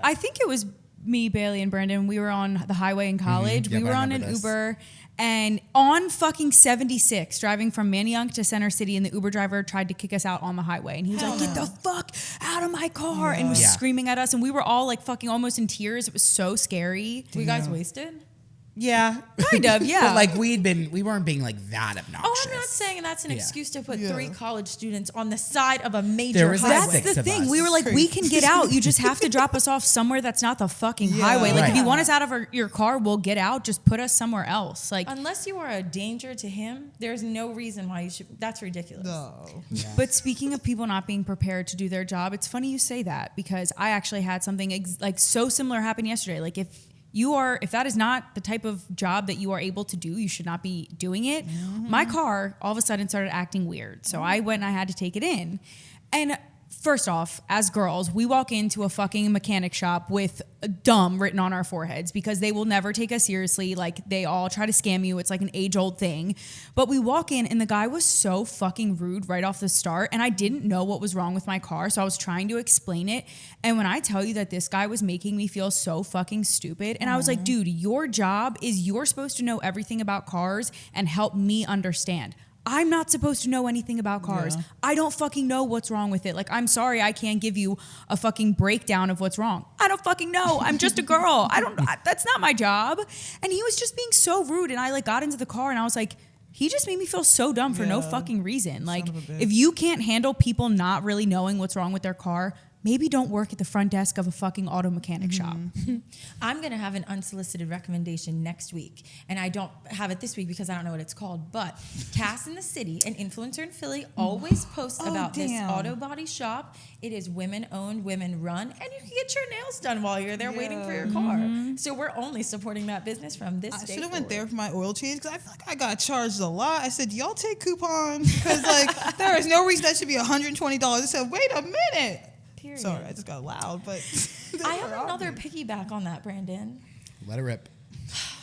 Speaker 2: I think it was me, Bailey, and Brendan. We were on the highway in college.
Speaker 3: Yep,
Speaker 2: we were
Speaker 3: I
Speaker 2: on an
Speaker 3: remember this.
Speaker 2: Uber, and on fucking 76, driving from Manayunk to Center City, and the Uber driver tried to kick us out on the highway. And he was like, get the fuck out of my car. And was screaming at us. And we were all like fucking almost in tears. It was so scary.
Speaker 4: Were you guys wasted?
Speaker 3: Yeah.
Speaker 2: Kind of, yeah.
Speaker 3: But like we weren't being like that obnoxious.
Speaker 4: Oh, I'm not saying that's an
Speaker 3: Yeah.
Speaker 4: excuse to put
Speaker 1: Yeah.
Speaker 4: 3 college students on the side of a major
Speaker 3: There was like
Speaker 4: highway.
Speaker 2: That's
Speaker 3: six
Speaker 2: the
Speaker 3: of
Speaker 2: thing.
Speaker 3: us.
Speaker 2: We were like,
Speaker 1: Crazy.
Speaker 2: we can get out. You just have to drop us off somewhere that's not the fucking
Speaker 1: Yeah.
Speaker 2: highway. Like, if you
Speaker 3: Right.
Speaker 2: want us out of your car, we'll get out. Just put us somewhere else. Like,
Speaker 4: Unless you are a danger to him, there's no reason why you should. That's ridiculous.
Speaker 1: No.
Speaker 2: but speaking of people not being prepared to do their job, it's funny you say that because I actually had something like so similar happen yesterday. Like if that is not the type of job that you are able to do, you should not be doing it. My car all of a sudden started acting weird. So I went and I had to take it in. And first off, as girls, we walk into a fucking mechanic shop with dumb written on our foreheads because they will never take us seriously. Like, they all try to scam you. It's like an age-old thing. But we walk in and the guy was so fucking rude right off the start, and I didn't know what was wrong with my car, so I was trying to explain it. And when I tell you that this guy was making me feel so fucking stupid, and I was like, dude, your job is you're supposed to know everything about cars and help me understand. I'm not supposed to know anything about cars.
Speaker 1: Yeah.
Speaker 2: I don't fucking know what's wrong with it. Like, I'm sorry, I can't give you a fucking breakdown of what's wrong. I don't fucking know. I'm just a girl. That's not my job. And he was just being so rude. And I like got into the car and I was like, he just made me feel so dumb for no
Speaker 1: Yeah.
Speaker 2: fucking reason. Like,
Speaker 1: of a bitch.
Speaker 2: if you can't handle people not really knowing what's wrong with their car, maybe don't work at the front desk of a fucking auto mechanic shop.
Speaker 4: I'm going to have an unsolicited recommendation next week. And I don't have it this week because I don't know what it's called. But Cass in the City, an influencer in Philly, always posts
Speaker 1: Oh,
Speaker 4: about this
Speaker 1: damn.
Speaker 4: auto body shop. It is women-owned, women-run. And you can get your nails done while you're there waiting for your car. So we're only supporting that business from this
Speaker 1: I
Speaker 4: day
Speaker 1: should have went
Speaker 4: forward.
Speaker 1: there for my oil change because I feel like I got charged a lot. I said, y'all take coupons because like there is no reason that should be $120. I said, wait a minute.
Speaker 4: Period.
Speaker 1: Sorry, I just got loud, but
Speaker 4: I have another piggyback on that, Brandon.
Speaker 3: Let it rip.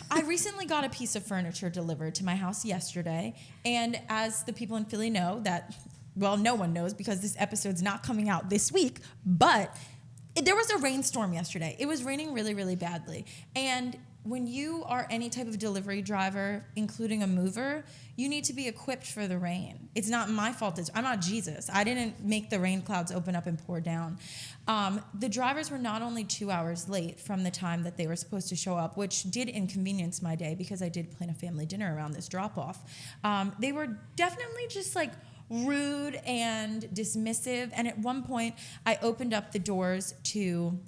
Speaker 4: I recently got a piece of furniture delivered to my house yesterday, and as the people in Philly know that, well, no one knows because this episode's not coming out this week, but there was a rainstorm yesterday. It was raining really, really badly, and when you are any type of delivery driver, including a mover, you need to be equipped for the rain. It's not my fault. I'm not Jesus. I didn't make the rain clouds open up and pour down. The drivers were not only 2 hours late from the time that they were supposed to show up, which did inconvenience my day because I did plan a family dinner around this drop-off. They were definitely just like rude and dismissive. And at one point, I opened up the doors to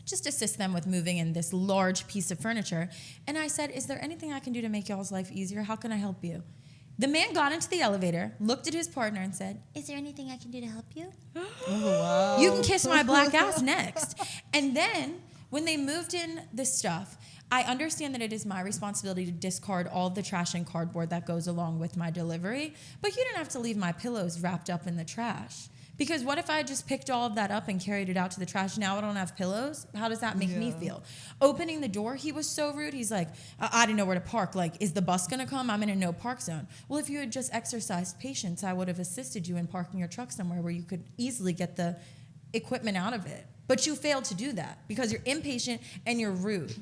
Speaker 4: just assist them with moving in this large piece of furniture. And I said, is there anything I can do to make y'all's life easier? How can I help you? The man got into the elevator, looked at his partner and said, is there anything I can do to help you?
Speaker 1: wow.
Speaker 4: You can kiss my black ass next. And then when they moved in the stuff, I understand that it is my responsibility to discard all the trash and cardboard that goes along with my delivery, but you didn't have to leave my pillows wrapped up in the trash. Because what if I just picked all of that up and carried it out to the trash? Now I don't have pillows. How does that make me feel? Opening the door, he was so rude. He's like, I didn't know where to park. Like, is the bus going to come? I'm in a no park zone. Well, if you had just exercised patience, I would have assisted you in parking your truck somewhere where you could easily get the equipment out of it. But you failed to do that because you're impatient and you're rude.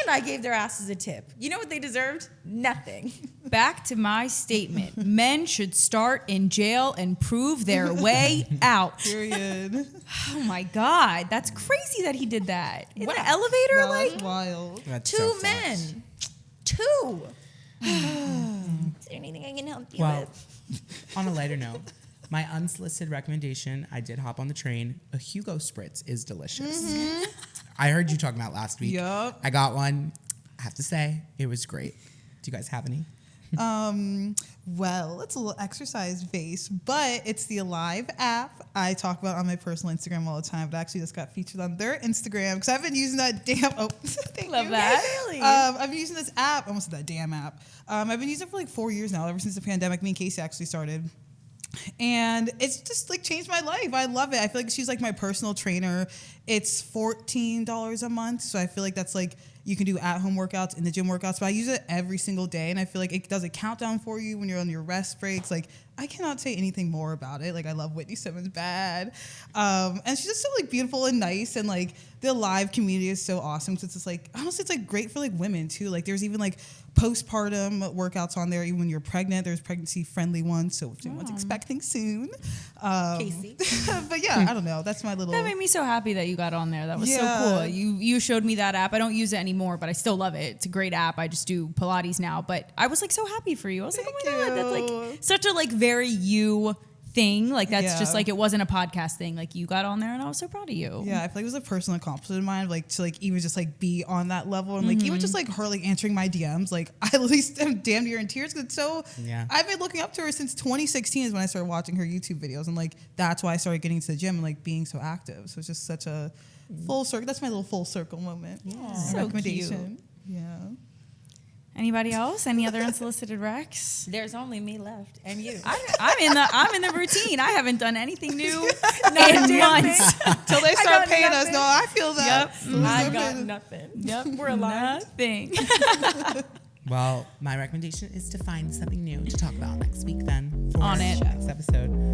Speaker 4: And I gave their asses a tip. You know what they deserved? Nothing.
Speaker 2: Back to my statement. Men should start in jail and prove their way out.
Speaker 1: Period.
Speaker 2: Oh my God. That's crazy that he did that. In
Speaker 4: What?
Speaker 2: the elevator?
Speaker 1: That
Speaker 2: Like,
Speaker 1: was wild.
Speaker 3: That's
Speaker 4: Two
Speaker 3: so fucked.
Speaker 4: men. Two. Is there anything I can help you
Speaker 3: Well,
Speaker 4: with?
Speaker 3: on a lighter note, my unsolicited recommendation, I did hop on the train. A Hugo Spritz is delicious. I heard you talking about last week.
Speaker 1: Yup.
Speaker 3: I got one. I have to say, it was great. Do you guys have any?
Speaker 1: Well, it's a little exercise based, but it's the Alive app. I talk about it on my personal Instagram all the time, but actually just got featured on their Instagram because I've been using that damn. Oh, thank
Speaker 2: Love
Speaker 1: you.
Speaker 2: that.
Speaker 4: Really?
Speaker 1: I've been using this app. I almost said that damn app. I've been using it for like 4 years now, ever since the pandemic. Me and Casey actually started. And it's just like changed my life. I love it. I feel like she's like my personal trainer. It's $14 a month. So I feel like that's like you can do at-home workouts in the gym workouts. But I use it every single day. And I feel like it does a countdown for you when you're on your rest breaks. Like I cannot say anything more about it. Like, I love Whitney Simmons bad. And she's just so like beautiful and nice, and like the live community is so awesome. So it's just like, honestly, it's like great for like women too. Like there's even like postpartum workouts on there. Even when you're pregnant, there's pregnancy friendly ones. So if anyone's expecting soon,
Speaker 4: Casey.
Speaker 1: But yeah, I don't know. That's my little.
Speaker 2: That made me so happy that you got on there. That was
Speaker 1: Yeah.
Speaker 2: so cool. You showed me that app. I don't use it anymore, but I still love it. It's a great app. I just do Pilates now. But I was like so happy for you. I was like, oh my God, that's like such a like very you thing. Like that's just like, it wasn't a podcast thing. Like you got on there and I was so proud of you.
Speaker 1: Yeah, I feel like it was a personal accomplishment of mine, like to like even just like be on that level, and like even just like her like answering my DMs, like I at least am damn near in tears because it's so.
Speaker 3: Yeah.
Speaker 1: I've been looking up to her since 2016 is when I started watching her YouTube videos, and like that's why I started getting to the gym and like being so active. So it's just such a full circle. That's my little full circle moment.
Speaker 2: So
Speaker 1: Recommendation. Yeah.
Speaker 2: Anybody else? Any other unsolicited recs?
Speaker 4: There's only me left and you.
Speaker 2: I'm in the routine. I haven't done anything new in
Speaker 4: damn
Speaker 2: months.
Speaker 1: Till they start
Speaker 4: got
Speaker 1: paying us.
Speaker 4: nothing.
Speaker 1: No, I feel that.
Speaker 2: Yep.
Speaker 4: I got nothing.
Speaker 2: Yep,
Speaker 4: We're aligned.
Speaker 2: Nothing.
Speaker 3: Well, my recommendation is to find something new to talk about next week then for
Speaker 2: On it.
Speaker 3: next episode.